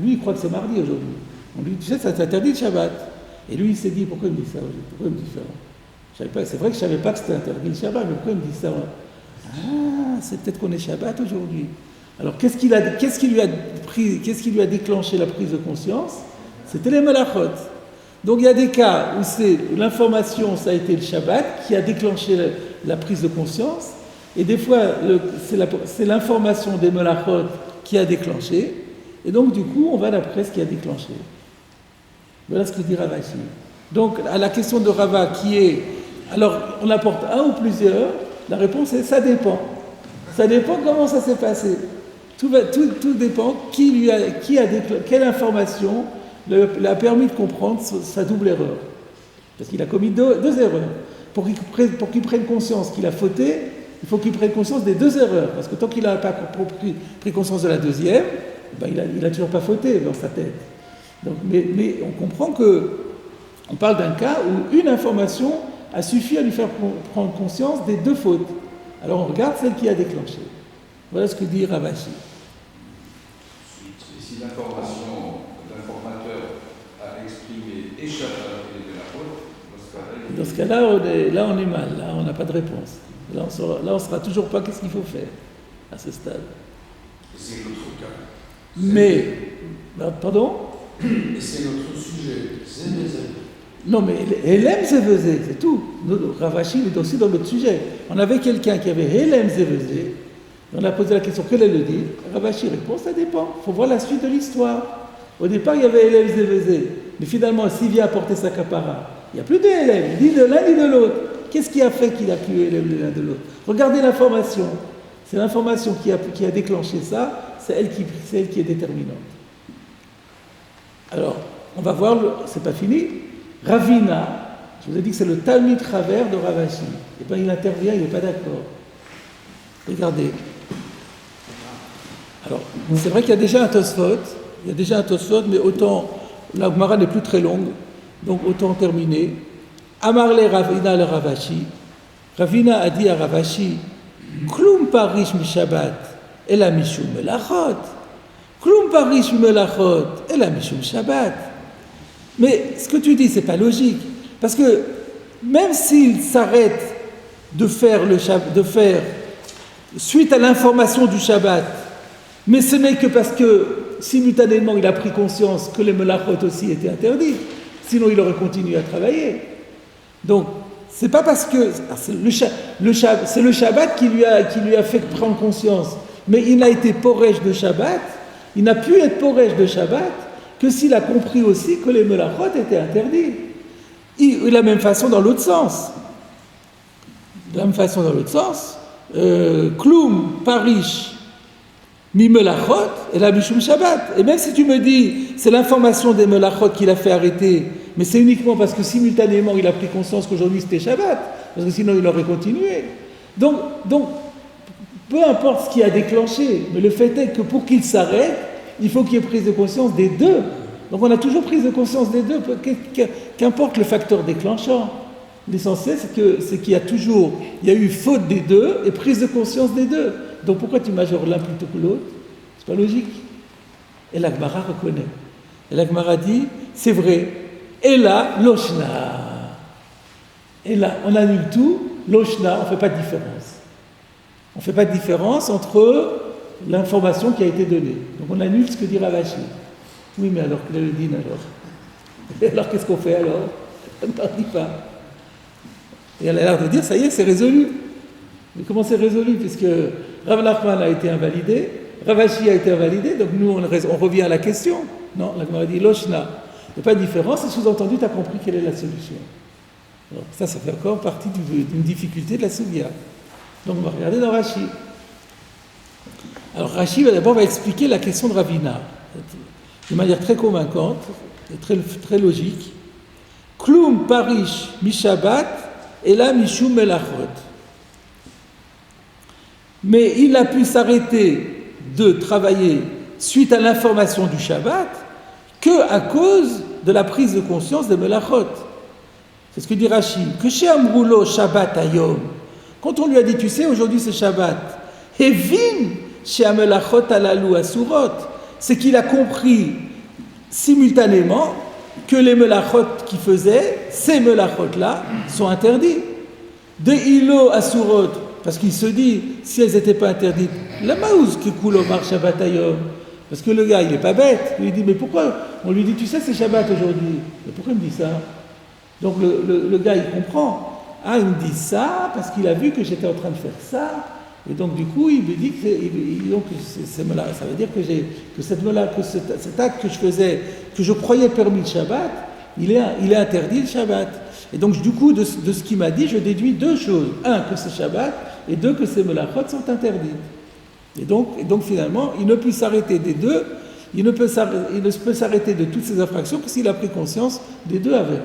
Lui il croit que c'est mardi aujourd'hui. On lui dit tu sais ça c'est interdit le Shabbat. Et lui il s'est dit pourquoi il me dit ça aujourd'hui? Pourquoi il me dit ça? C'est vrai que je ne savais pas que c'était interdit le Shabbat, mais pourquoi il me dit ça? C'est peut-être qu'on est Shabbat aujourd'hui. Alors qu'est-ce qui lui a déclenché la prise de conscience? C'était les Melachot. Donc il y a des cas où l'information, ça a été le Shabbat qui a déclenché la prise de conscience, et des fois c'est l'information des Melachot qui a déclenché, et donc du coup on va d'après ce qui a déclenché. Voilà ce que dit Ravashi. Donc à la question de Rava qui est, alors on apporte un ou plusieurs, la réponse est ça dépend. Ça dépend comment ça s'est passé. Tout dépend quelle information l'a permis de comprendre sa double erreur. Parce qu'il a commis deux erreurs. Pour qu'il prenne conscience qu'il a fauté, il faut qu'il prenne conscience des deux erreurs. Parce que tant qu'il n'a pas pris conscience de la deuxième, il n'a toujours pas fauté dans sa tête. Donc, mais on comprend qu'on parle d'un cas où une information a suffi à lui faire prendre conscience des deux fautes. Alors on regarde celle qui a déclenché. Voilà ce que dit Ravashi. Et si l'informateur a exprimé et Shabbat et de la faute, dans ce cas-là, on est mal. Là, on n'a pas de réponse. Là, on ne saura toujours pas qu'est-ce qu'il faut faire à ce stade. C'est notre cas. Mais, pardon? Et c'est notre sujet. Non, mais Hélem Zévezé, c'est tout. Ravashi est aussi dans notre sujet. On avait quelqu'un qui avait Hélem Zévezé. On a posé la question, quel est le dit? Ravashi répond, ça dépend. Il faut voir la suite de l'histoire. Au départ, il y avait Hélem Zévezé. Mais finalement, s'il vient apporter sa capara, il n'y a plus de Hélem, ni de l'un ni de l'autre. Qu'est-ce qui a fait qu'il a plus Hélem l'un de l'autre? Regardez l'information. C'est l'information qui a déclenché ça. C'est elle qui est déterminante. Alors, on va voir, c'est pas fini. Ravina, je vous ai dit que c'est le Talmid Chaver de Ravashi. Et bien il intervient, il n'est pas d'accord. Regardez. Alors, c'est vrai qu'il y a déjà un Tosfot, mais autant, la Gemara n'est plus très longue, donc autant terminer. Amarle Ravina le Ravashi. Ravina a dit à Ravashi, Klum parish mi Shabbat, ela mishum melachot. Klum parish mi melachot, ela mishum Shabbat. Mais ce que tu dis, c'est pas logique. Parce que même s'il s'arrête de faire suite à l'information du Shabbat, mais ce n'est que parce que simultanément il a pris conscience que les melachot aussi étaient interdits, sinon il aurait continué à travailler. Donc, c'est pas parce que c'est le Shabbat qui lui a fait prendre conscience, mais il n'a été porège de Shabbat, il n'a pu être porège de Shabbat que s'il a compris aussi que les melachot étaient interdits. Et de la même façon dans l'autre sens. Klum, parish, mi melachot, et la mishum Shabbat. Et même si tu me dis, c'est l'information des melachot qui l'a fait arrêter, mais c'est uniquement parce que simultanément il a pris conscience qu'aujourd'hui c'était Shabbat, parce que sinon il aurait continué. Donc, peu importe ce qui a déclenché, mais le fait est que pour qu'il s'arrête, il faut qu'il y ait prise de conscience des deux. Donc on a toujours prise de conscience des deux, qu'importe le facteur déclenchant. L'essentiel, c'est qu'il y a toujours, il y a eu faute des deux et prise de conscience des deux. Donc pourquoi tu majores l'un plutôt que l'autre? C'est pas logique. Et la Gemara reconnaît. Et la Gemara dit, c'est vrai. Et là, l'oshna. Et là, on annule tout. L'oshna, on ne fait pas de différence. On ne fait pas de différence entre l'information qui a été donnée. Donc on annule ce que dit Ravashi. Oui, mais alors, quel est le din alors? Et alors, qu'est-ce qu'on fait alors? On n'en dit pas. Et elle a l'air de dire, ça y est, c'est résolu. Mais comment c'est résolu? Puisque Rav Nachman a été invalidé, Ravashi a été invalidé, donc nous, on revient à la question. Non, la Gemara dit, l'oshna. Il n'y a pas de différence, et sous-entendu, tu as compris quelle est la solution. Alors, ça fait encore partie d'une difficulté de la Sugya. Donc on va regarder dans Rashi. Alors Rashi d'abord va expliquer la question de Ravina, de manière très convaincante, et très logique. Klum parish mishabat, et là mishum melachot. Mais il a pu s'arrêter de travailler suite à l'information du Shabbat que à cause de la prise de conscience des melachot. C'est ce que dit Rashi. Que chez Amroulo Shabbat Ayom, quand on lui a dit, tu sais, aujourd'hui c'est Shabbat, Evin chez Amelachot Alalou Asurot, c'est qu'il a compris simultanément que les melachot qu'il faisait, ces melachot-là, sont interdits. De Ilo Asurot, parce qu'il se dit, si elles n'étaient pas interdites, la maouz qui coule au mar Shabbat Ayom. Parce que le gars, il n'est pas bête. Il lui dit, mais pourquoi? On lui dit, tu sais, c'est Shabbat aujourd'hui. Mais pourquoi il me dit ça? Donc le gars, il comprend. Ah, il me dit ça parce qu'il a vu que j'étais en train de faire ça. Et donc, du coup, il me dit que ça veut dire que cet acte que je faisais, que je croyais permis le Shabbat, il est interdit le Shabbat. Et donc, du coup, de ce qu'il m'a dit, je déduis deux choses. Un, que c'est Shabbat, et deux, que ces melachot sont interdites. Et donc, finalement, il ne peut s'arrêter des deux, il ne peut s'arrêter de toutes ces infractions que s'il a pris conscience des deux avérotes.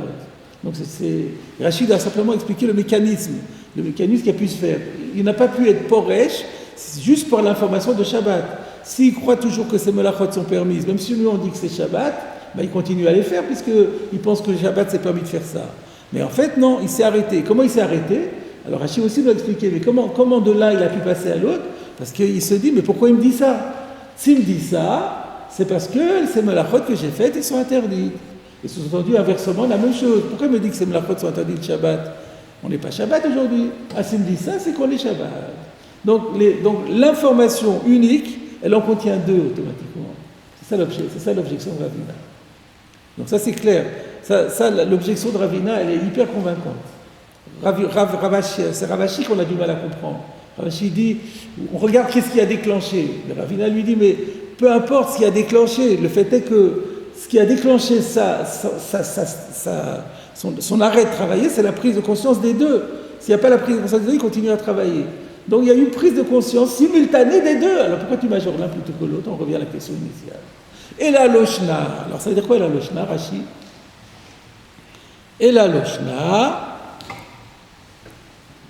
Donc, Rachid a simplement expliqué le mécanisme qui a pu se faire. Il n'a pas pu être poresh juste pour l'information de Shabbat. S'il croit toujours que ces melachot sont permises, même si nous on dit que c'est Shabbat, il continue à les faire puisqu'il pense que le Shabbat c'est permis de faire ça. Mais en fait, non, il s'est arrêté. Comment il s'est arrêté? Alors Rachid aussi nous a expliqué, mais comment de l'un il a pu passer à l'autre? Parce qu'il se dit, mais pourquoi il me dit ça? S'il me dit ça, c'est parce que ces melachot que j'ai faites, elles sont interdites. Et sous-entendu, inversement, la même chose. Pourquoi il me dit que ces melachot sont interdites de Shabbat? On n'est pas Shabbat aujourd'hui. Ah, s'il me dit ça, c'est qu'on est Shabbat. Donc l'information unique, elle en contient deux automatiquement. C'est ça l'objection de Ravina. Donc ça, c'est clair. Ça, l'objection de Ravina, elle est hyper convaincante. C'est Ravashi qu'on a du mal à comprendre. Ravashi dit, on regarde qu'est-ce qui a déclenché. Mais Ravina lui dit, mais peu importe ce qui a déclenché, le fait est que ce qui a déclenché son arrêt de travailler, c'est la prise de conscience des deux. S'il n'y a pas la prise de conscience des deux, il continue à travailler. Donc il y a une prise de conscience simultanée des deux. Alors pourquoi tu majores l'un plutôt que l'autre? On revient à la question initiale. Et la loshna. Alors ça veut dire quoi la loshna, Rashi? Et la loshna,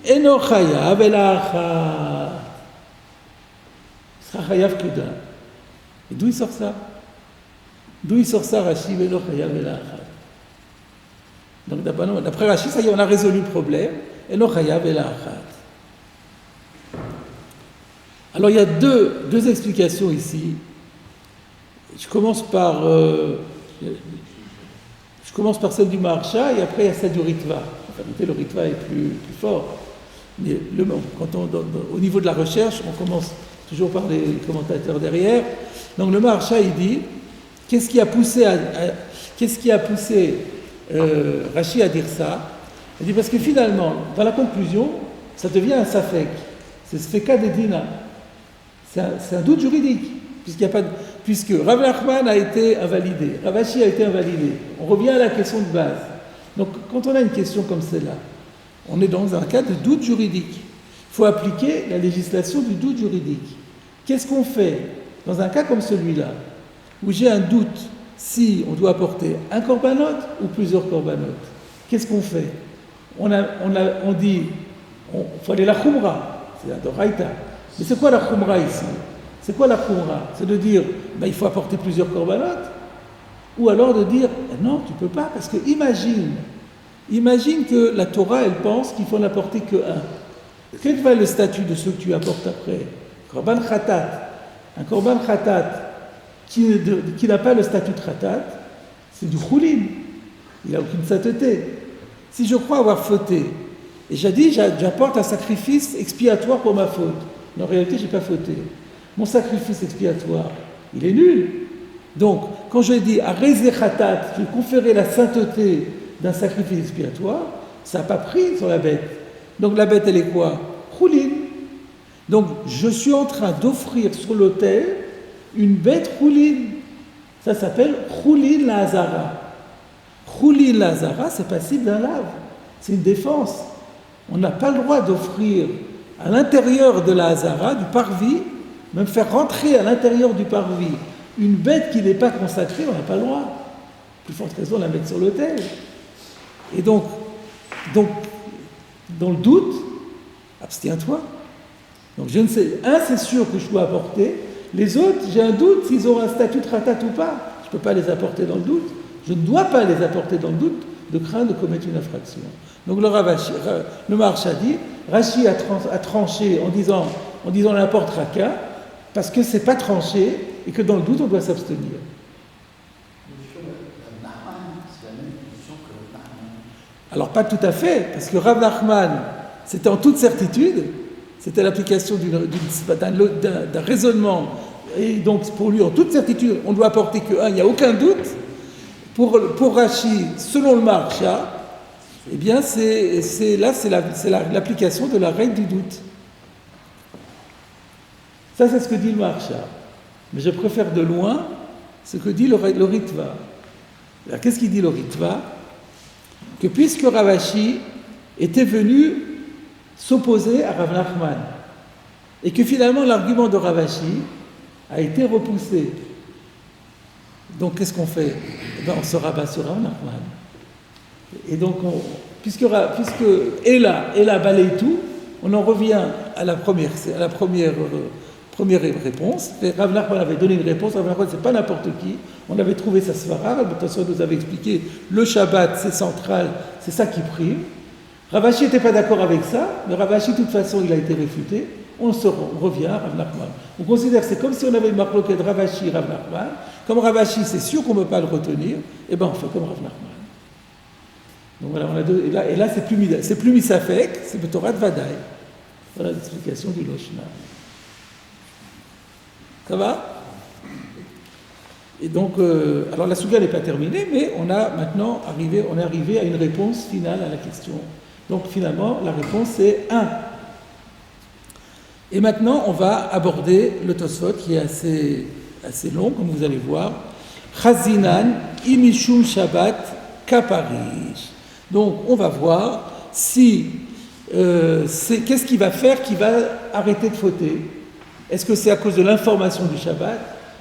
eno chayav el achat. Il sera chayav que d'un. Et d'où il sort ça? D'où il sort ça, Rashi, eno chayav el achat? Donc d'après Rashi, ça y est, on a résolu le problème. Eno chayav el achat. Alors il y a deux explications ici. Je commence par celle du Maharsha et après il y a celle du Ritva. En réalité, le Ritva est plus fort. Mais au niveau de la recherche, on commence toujours par les commentateurs derrière. Donc le Maharsha, il dit, qu'est-ce qui a poussé Rashi à dire ça? Il dit parce que finalement, dans la conclusion, ça devient un safek. C'est sfeka de dina. C'est un doute juridique, puisque Rav Nachman a été invalidé, Ravashi a été invalidé. On revient à la question de base. Donc, quand on a une question comme celle-là, on est dans un cas de doute juridique. Il faut appliquer la législation du doute juridique. Qu'est-ce qu'on fait dans un cas comme celui-là, où j'ai un doute si on doit apporter un korbanot ou plusieurs korbanot? Qu'est-ce qu'on fait? On dit, il faut aller la khumra, c'est la doraïta. Mais c'est quoi la khumra ici? C'est quoi la khumra? C'est de dire, il faut apporter plusieurs korbanot. Ou alors de dire, non, tu ne peux pas, parce que imagine que la Torah, elle pense qu'il faut n'apporter que un. Quel va être le statut de ceux que tu apportes après? Korban Khatat. Un Korban Khatat qui n'a pas le statut de Khatat, c'est du Choulin. Il n'a aucune sainteté. Si je crois avoir fauté, et j'ai dit, j'apporte un sacrifice expiatoire pour ma faute. Mais en réalité, je n'ai pas fauté. Mon sacrifice expiatoire, il est nul. Donc, quand je dis à Rezé Khatat, je conférais la sainteté d'un sacrifice expiatoire, ça n'a pas pris sur la bête. Donc la bête, elle est quoi? Choulin. Donc, je suis en train d'offrir sur l'autel une bête Choulin. Ça s'appelle Choulin la Hazara. Choulin la Hazara, c'est passible d'un lave. C'est une défense. On n'a pas le droit d'offrir à l'intérieur de la Hazara, du parvis, même faire rentrer à l'intérieur du parvis une bête qui n'est pas consacrée, on n'a pas le droit. Plus forte raison, la mettre sur l'autel. Et donc, dans le doute, abstiens-toi. Donc je ne sais, c'est sûr que je dois apporter. Les autres, j'ai un doute s'ils ont un statut de Khatat ou pas. Je ne peux pas les apporter dans le doute. Je ne dois pas les apporter dans le doute de crainte de commettre une infraction. Donc le Maharsha a dit, Rashi a tranché en disant on n'apportera qu'un, parce que c'est pas tranché et que dans le doute on doit s'abstenir. Alors pas tout à fait, parce que Rav Nachman, c'était en toute certitude, c'était l'application d'un raisonnement, et donc pour lui en toute certitude, on doit apporter qu'un, il n'y a aucun doute. Pour Rashi, selon le Maharsha, eh bien c'est l'application de la règle du doute. Ça c'est ce que dit le Maharsha. Mais je préfère de loin ce que dit le Ritva. Alors, qu'est-ce qu'il dit le Ritva? Que puisque Rav Ashi était venu s'opposer à Rav Nachman, et que finalement l'argument de Rav Ashi a été repoussé, donc qu'est-ce qu'on fait? Eh bien, on se rabat sur Rav Nachman. Et donc, puisque Ella balaye tout, on en revient à la première réponse. Rav Nachman avait donné une réponse. Rav Nachman, c'est pas n'importe qui. On avait trouvé sa svara. Rav Nachman nous avait expliqué le Shabbat, c'est central, c'est ça qui prime. Rav Ashi n'était pas d'accord avec ça, mais Rav Ashi, de toute façon, il a été réfuté. On revient à Rav Nachman. On considère que c'est comme si on avait une marloquette Rav Ashi, Rav Nachman. Comme Rav Ashi, c'est sûr qu'on ne peut pas le retenir, et bien on fait comme Rav Nachman. Donc voilà, on a deux, et là c'est plus misafek, c'est le Torah de Vadaï. Voilà l'explication du Loshna. Ça va? Et donc, alors la Souga n'est pas terminée, mais on est arrivé à une réponse finale à la question. Donc finalement, la réponse c'est 1. Et maintenant, on va aborder le Tosfot qui est assez long, comme vous allez voir. Chazinan, imishum Shabbat, kaparish. Donc, on va voir si qu'est-ce qu'il va faire qui va arrêter de fauter. Est-ce que c'est à cause de l'information du Shabbat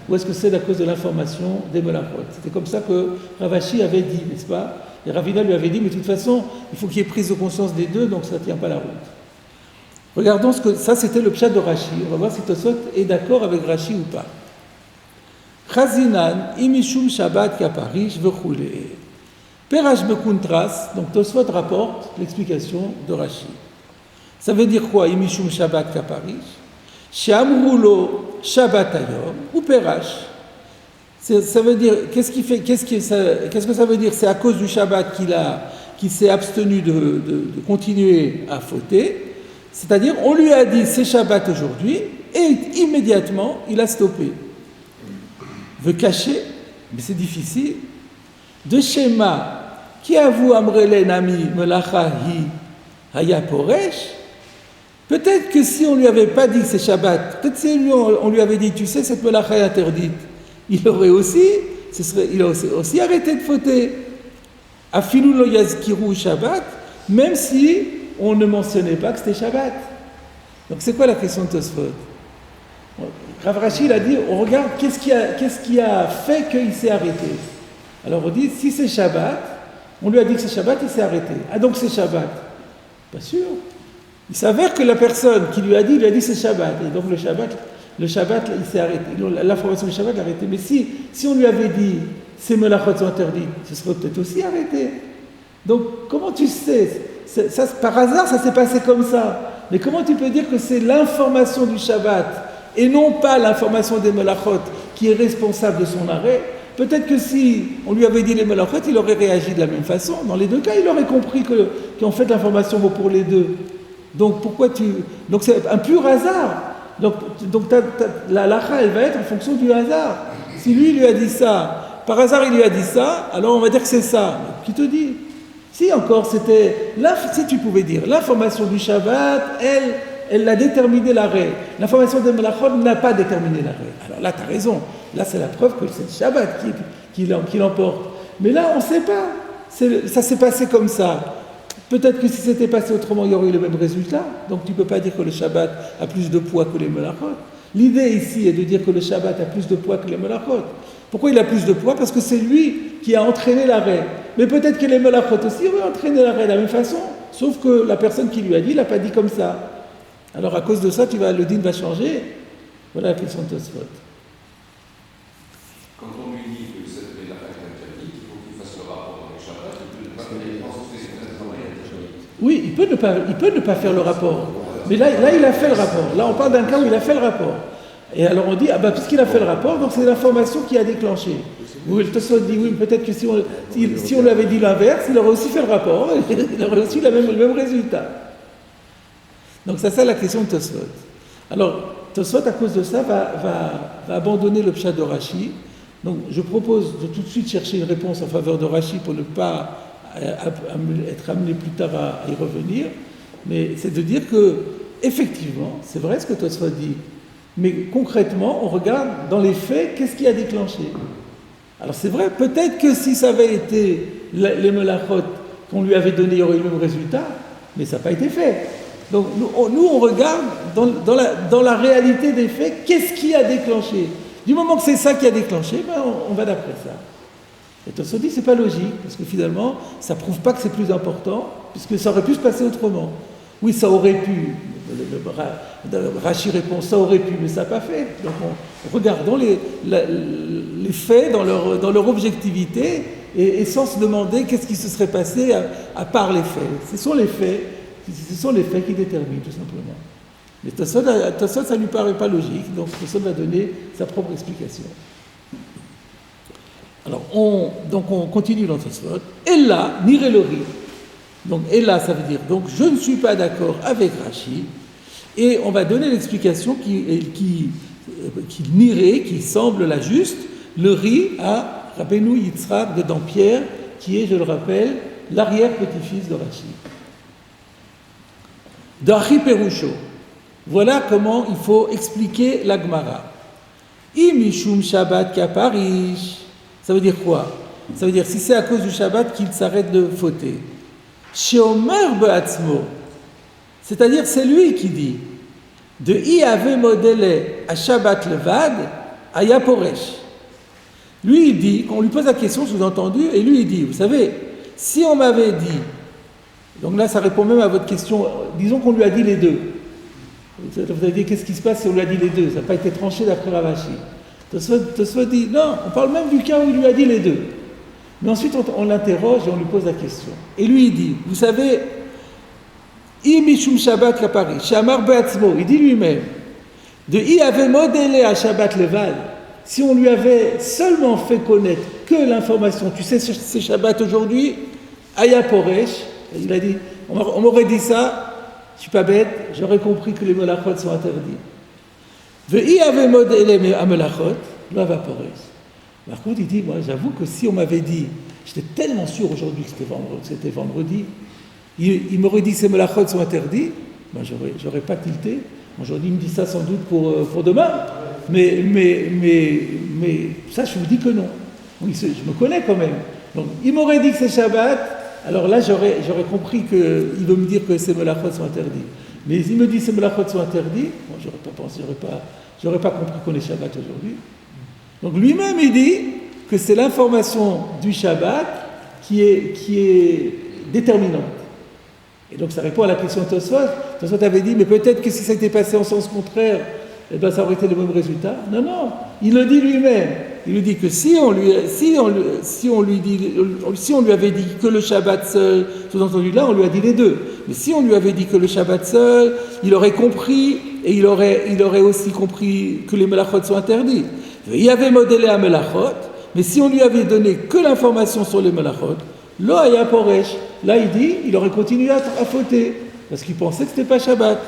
ou est-ce que c'est à cause de l'information des Melachot? C'était comme ça que Rav Ashi avait dit, n'est-ce pas? Et Ravina lui avait dit, mais de toute façon, il faut qu'il y ait prise de conscience des deux, donc ça ne tient pas la route. Regardons ça c'était le pshat de Rashi. On va voir si Tosfot est d'accord avec Rashi ou pas. Chazinan, imishum Shabbat kaparish vechule. Perash bekuntras, donc Tosfot rapporte l'explication de Rashi. Ça veut dire quoi, imishum Shabbat kaparish? Shamrulo Shabbat ayom ou Perash. Ça veut dire, qu'est-ce que ça veut dire? C'est à cause du Shabbat qu'il s'est abstenu de continuer à fauter. C'est-à-dire, on lui a dit c'est Shabbat aujourd'hui, et immédiatement, il a stoppé. Veut cacher, mais c'est difficile. De schéma, qui avoue Amrele Nami Melacha Hi Hayaporesh, peut-être que si on ne lui avait pas dit que c'est Shabbat, peut-être si on lui avait dit, tu sais, cette Melacha est interdite, il aurait aussi arrêté de fauter. Afilu lo yazkiru Shabbat, même si on ne mentionnait pas que c'était Shabbat. Donc c'est quoi la question de Tosfot? Rav Rashi il a dit, on regarde qu'est-ce qui a fait qu'il s'est arrêté. Alors on dit, si c'est Shabbat, on lui a dit que c'est Shabbat, il s'est arrêté. Ah donc c'est Shabbat? Pas sûr. Il s'avère que la personne qui lui a dit c'est Shabbat. Et donc le Shabbat il s'est arrêté. L'information du Shabbat l'a arrêté. Mais si on lui avait dit ces melachot sont interdites, ce serait peut-être aussi arrêté. Donc, comment tu sais ça, par hasard, ça s'est passé comme ça. Mais comment tu peux dire que c'est l'information du Shabbat et non pas l'information des melachot qui est responsable de son arrêt? Peut-être que si on lui avait dit les melachot, il aurait réagi de la même façon. Dans les deux cas, il aurait compris qu'en fait l'information vaut pour les deux. Donc donc c'est un pur hasard. Donc la halakha, elle va être en fonction du hasard. Si lui a dit ça, par hasard il lui a dit ça, alors on va dire que c'est ça. Mais qui te dit? Si encore c'était, si tu pouvais dire, l'information du Shabbat, elle a déterminé l'arrêt. L'information des melachot n'a pas déterminé l'arrêt. Alors là, tu as raison. Là, c'est la preuve que c'est le Shabbat qui l'emporte. Mais là, on ne sait pas. Ça s'est passé comme ça. Peut-être que si c'était passé autrement, il y aurait eu le même résultat. Donc tu ne peux pas dire que le Shabbat a plus de poids que les melachot. L'idée ici est de dire que le Shabbat a plus de poids que les melachot. Pourquoi il a plus de poids? Parce que c'est lui qui a entraîné l'arrêt. Mais peut-être que les melachot aussi auraient entraîné l'arrêt de la même façon. Sauf que la personne qui lui a dit, il n'a pas dit comme ça. Alors à cause de ça, le din va changer. Voilà la question de Tosfot. Quand on lui dit que cette mélacha est interdite, il faut qu'il fasse le rapport avec Shabbat, il peut ne pas faire les penser que c'est interdit. Oui, il peut ne pas faire le rapport. Mais là, il a fait le rapport. Là, on parle d'un cas où il a fait le rapport. Et alors on dit, puisqu'il a fait le rapport, donc c'est l'information qui a déclenché. Oui, le Tosfot dit, oui, peut-être que si on lui avait dit l'inverse, il aurait aussi fait le rapport, il aurait aussi le même résultat. Donc c'est ça la question de Tosfot. Alors, Tosfot, à cause de ça, va abandonner le pshat de Rashi. Donc je propose de tout de suite chercher une réponse en faveur de Rashi pour ne pas être amené plus tard à y revenir. Mais c'est de dire que, effectivement, c'est vrai ce que Tosfot dit, mais concrètement, on regarde dans les faits, qu'est-ce qui a déclenché? Alors c'est vrai, peut-être que si ça avait été les melachot qu'on lui avait donné, il y aurait eu le même résultat, mais ça n'a pas été fait. Donc nous on regarde dans la réalité des faits, qu'est-ce qui a déclenché? Du moment que c'est ça qui a déclenché, on va d'après ça. Et Tosfot dit, c'est pas logique, parce que finalement, ça prouve pas que c'est plus important, puisque ça aurait pu se passer autrement. Oui, ça aurait pu. Rashi répond, ça aurait pu, mais ça n'a pas fait. Donc regardons les faits dans leur objectivité et sans se demander qu'est-ce qui se serait passé à part les faits. Ce sont les faits qui déterminent, tout simplement. Mais Tosfot, ça ne lui paraît pas logique, donc Tosfot va donner sa propre explication. Alors, on continue dans Tosfot. Et là, nirelori. Donc, et là, ça veut dire, donc, je ne suis pas d'accord avec Rashi, et on va donner l'explication qui niré, qui semble la juste, le riz à Rabbeinu Yitzhak de Dampierre, qui est, je le rappelle, l'arrière-petit-fils de Rashi. D'Achi Perusho. Voilà comment il faut expliquer la Gemara. Imishum Shabbat Kaparish. Ça veut dire quoi? Ça veut dire si c'est à cause du Shabbat qu'il s'arrête de fauter. Sheomer Be'atzmo. C'est-à-dire c'est lui qui dit de Iave Modele à Shabbat Levad à Yaporesh. Lui il dit, quand on lui pose la question, sous-entendu, et lui il dit, vous savez, si on m'avait dit, donc là ça répond même à votre question, disons qu'on lui a dit les deux. Vous avez dit qu'est-ce qui se passe si on lui a dit les deux? Ça n'a pas été tranché d'après Ravashi. Tosfot dit non, on parle même du cas où il lui a dit les deux. Mais ensuite on l'interroge et on lui pose la question. Et lui il dit, vous savez, Imishum Shabbat Kapari, Shamar Be'atzmo, il dit lui-même, de I avait modélé à Shabbat Leval, si on lui avait seulement fait connaître que l'information, tu sais c'est Shabbat aujourd'hui, Aya Poresh, il a dit, on m'aurait dit ça, je ne suis pas bête, j'aurais compris que les melachot sont interdits. Ve'i avait modélé à melachot, la vaporeuse. Par contre, il dit, moi j'avoue que si on m'avait dit, j'étais tellement sûr aujourd'hui que c'était vendredi, il m'aurait dit ces melachot sont interdits, ben j'aurais pas tilté. Aujourd'hui, il me dit ça sans doute pour demain, mais ça, je vous dis que non. Oui, je me connais quand même. Donc, il m'aurait dit que c'est Shabbat, alors là, j'aurais compris qu'il veut me dire que ces melachot sont interdits. Mais il me dit que ces melachot sont interdits, bon, j'aurais pas pensé, j'aurais pas compris qu'on est Shabbat aujourd'hui. Donc lui-même, il dit que c'est l'information du Shabbat qui est déterminante. Et donc ça répond à la question de Tosfot. Tosfot avait dit, mais peut-être que si ça était passé en sens contraire, eh ben ça aurait été le même résultat. Non, non, il le dit lui-même. Il lui dit que si on lui avait dit que le Shabbat seul, sous-entendu là, on lui a dit les deux. Mais si on lui avait dit que le Shabbat seul, il aurait compris, et il aurait aussi compris que les melachot sont interdits. Il y avait modélé à melachot, mais si on lui avait donné que l'information sur les melachot, lo haya poresh. Là, il dit, il aurait continué à fauter, parce qu'il pensait que c'était pas Shabbat.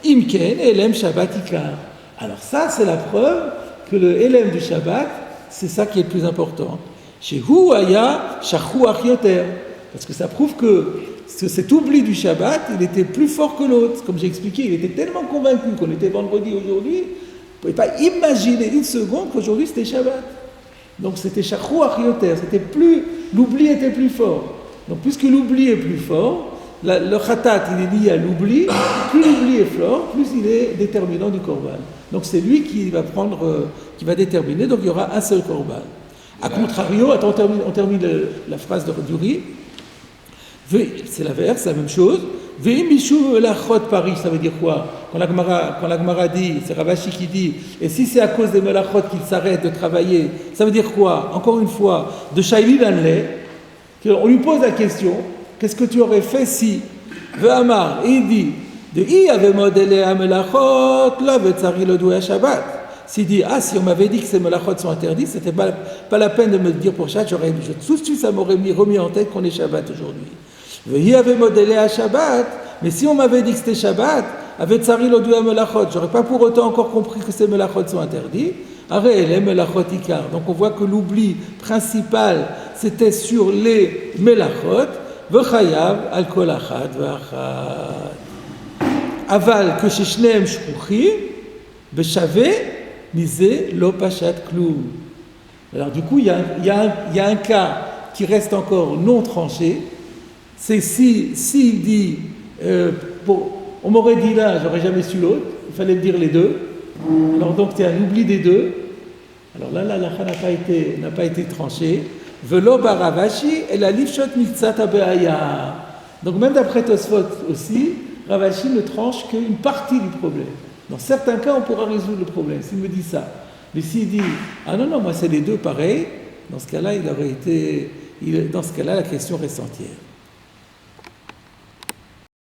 Imken, Elem Shabbat Ikar. Alors ça, c'est la preuve que le Elem du Shabbat, c'est ça qui est le plus important. Chez Hu Haya Shachu Achioter. Parce que ça prouve que cet oubli du Shabbat, il était plus fort que l'autre. Comme j'ai expliqué, il était tellement convaincu qu'on était vendredi aujourd'hui, il ne pouvait pas imaginer une seconde qu'aujourd'hui c'était Shabbat. Donc c'était Shachu Achioter, l'oubli était plus fort. Donc puisque l'oubli est plus fort, le khatat il est lié à l'oubli, plus l'oubli est fort, plus il est déterminant du korban. Donc c'est lui qui va déterminer, donc il y aura un seul korban. A contrario, attends, on termine la phrase du riz. C'est l'inverse, c'est la même chose. Ve'imishum melachot Paris, ça veut dire quoi? Quand la Gemara dit, c'est Ravashi qui dit, et si c'est à cause des melachot qu'il s'arrête de travailler, ça veut dire quoi? Encore une fois, de Shaili Lanle, on lui pose la question, qu'est-ce que tu aurais fait si Ve'amar, il dit, de I avait modélé à melachot, là ve'tzari le doué à Shabbat. S'il dit, si on m'avait dit que ces melachot sont interdits, c'était pas la peine de me le dire pour Shabbat, tout de suite ça m'aurait remis en tête qu'on est Shabbat aujourd'hui. Il avait modélé à Shabbat, mais si on m'avait dit que c'était Shabbat, avec Tsari l'odou à melachot, j'aurais pas pour autant encore compris que ces melachot sont interdits. Arrête, les melachot ikar. Donc on voit que l'oubli principal, c'était sur les melachot, v'chayav al kol achad v'achad. Aval que chez shneim shkuchim, b'shaveh, misé lo pachat kloum. Alors du coup, il y a un cas qui reste encore non tranché. C'est s'il dit, on m'aurait dit là, j'aurais jamais su l'autre, il fallait me dire les deux. Alors donc c'est un oubli des deux. Alors là, la lacha n'a pas été tranchée. Velo baravashi et la lifshot mitzat abeaya. Donc même d'après Tosfot aussi, Ravashi ne tranche qu'une partie du problème. Dans certains cas, on pourra résoudre le problème, s'il me dit ça. Mais s'il dit, non, moi c'est les deux pareils, dans ce cas-là, dans ce cas-là, la question reste entière.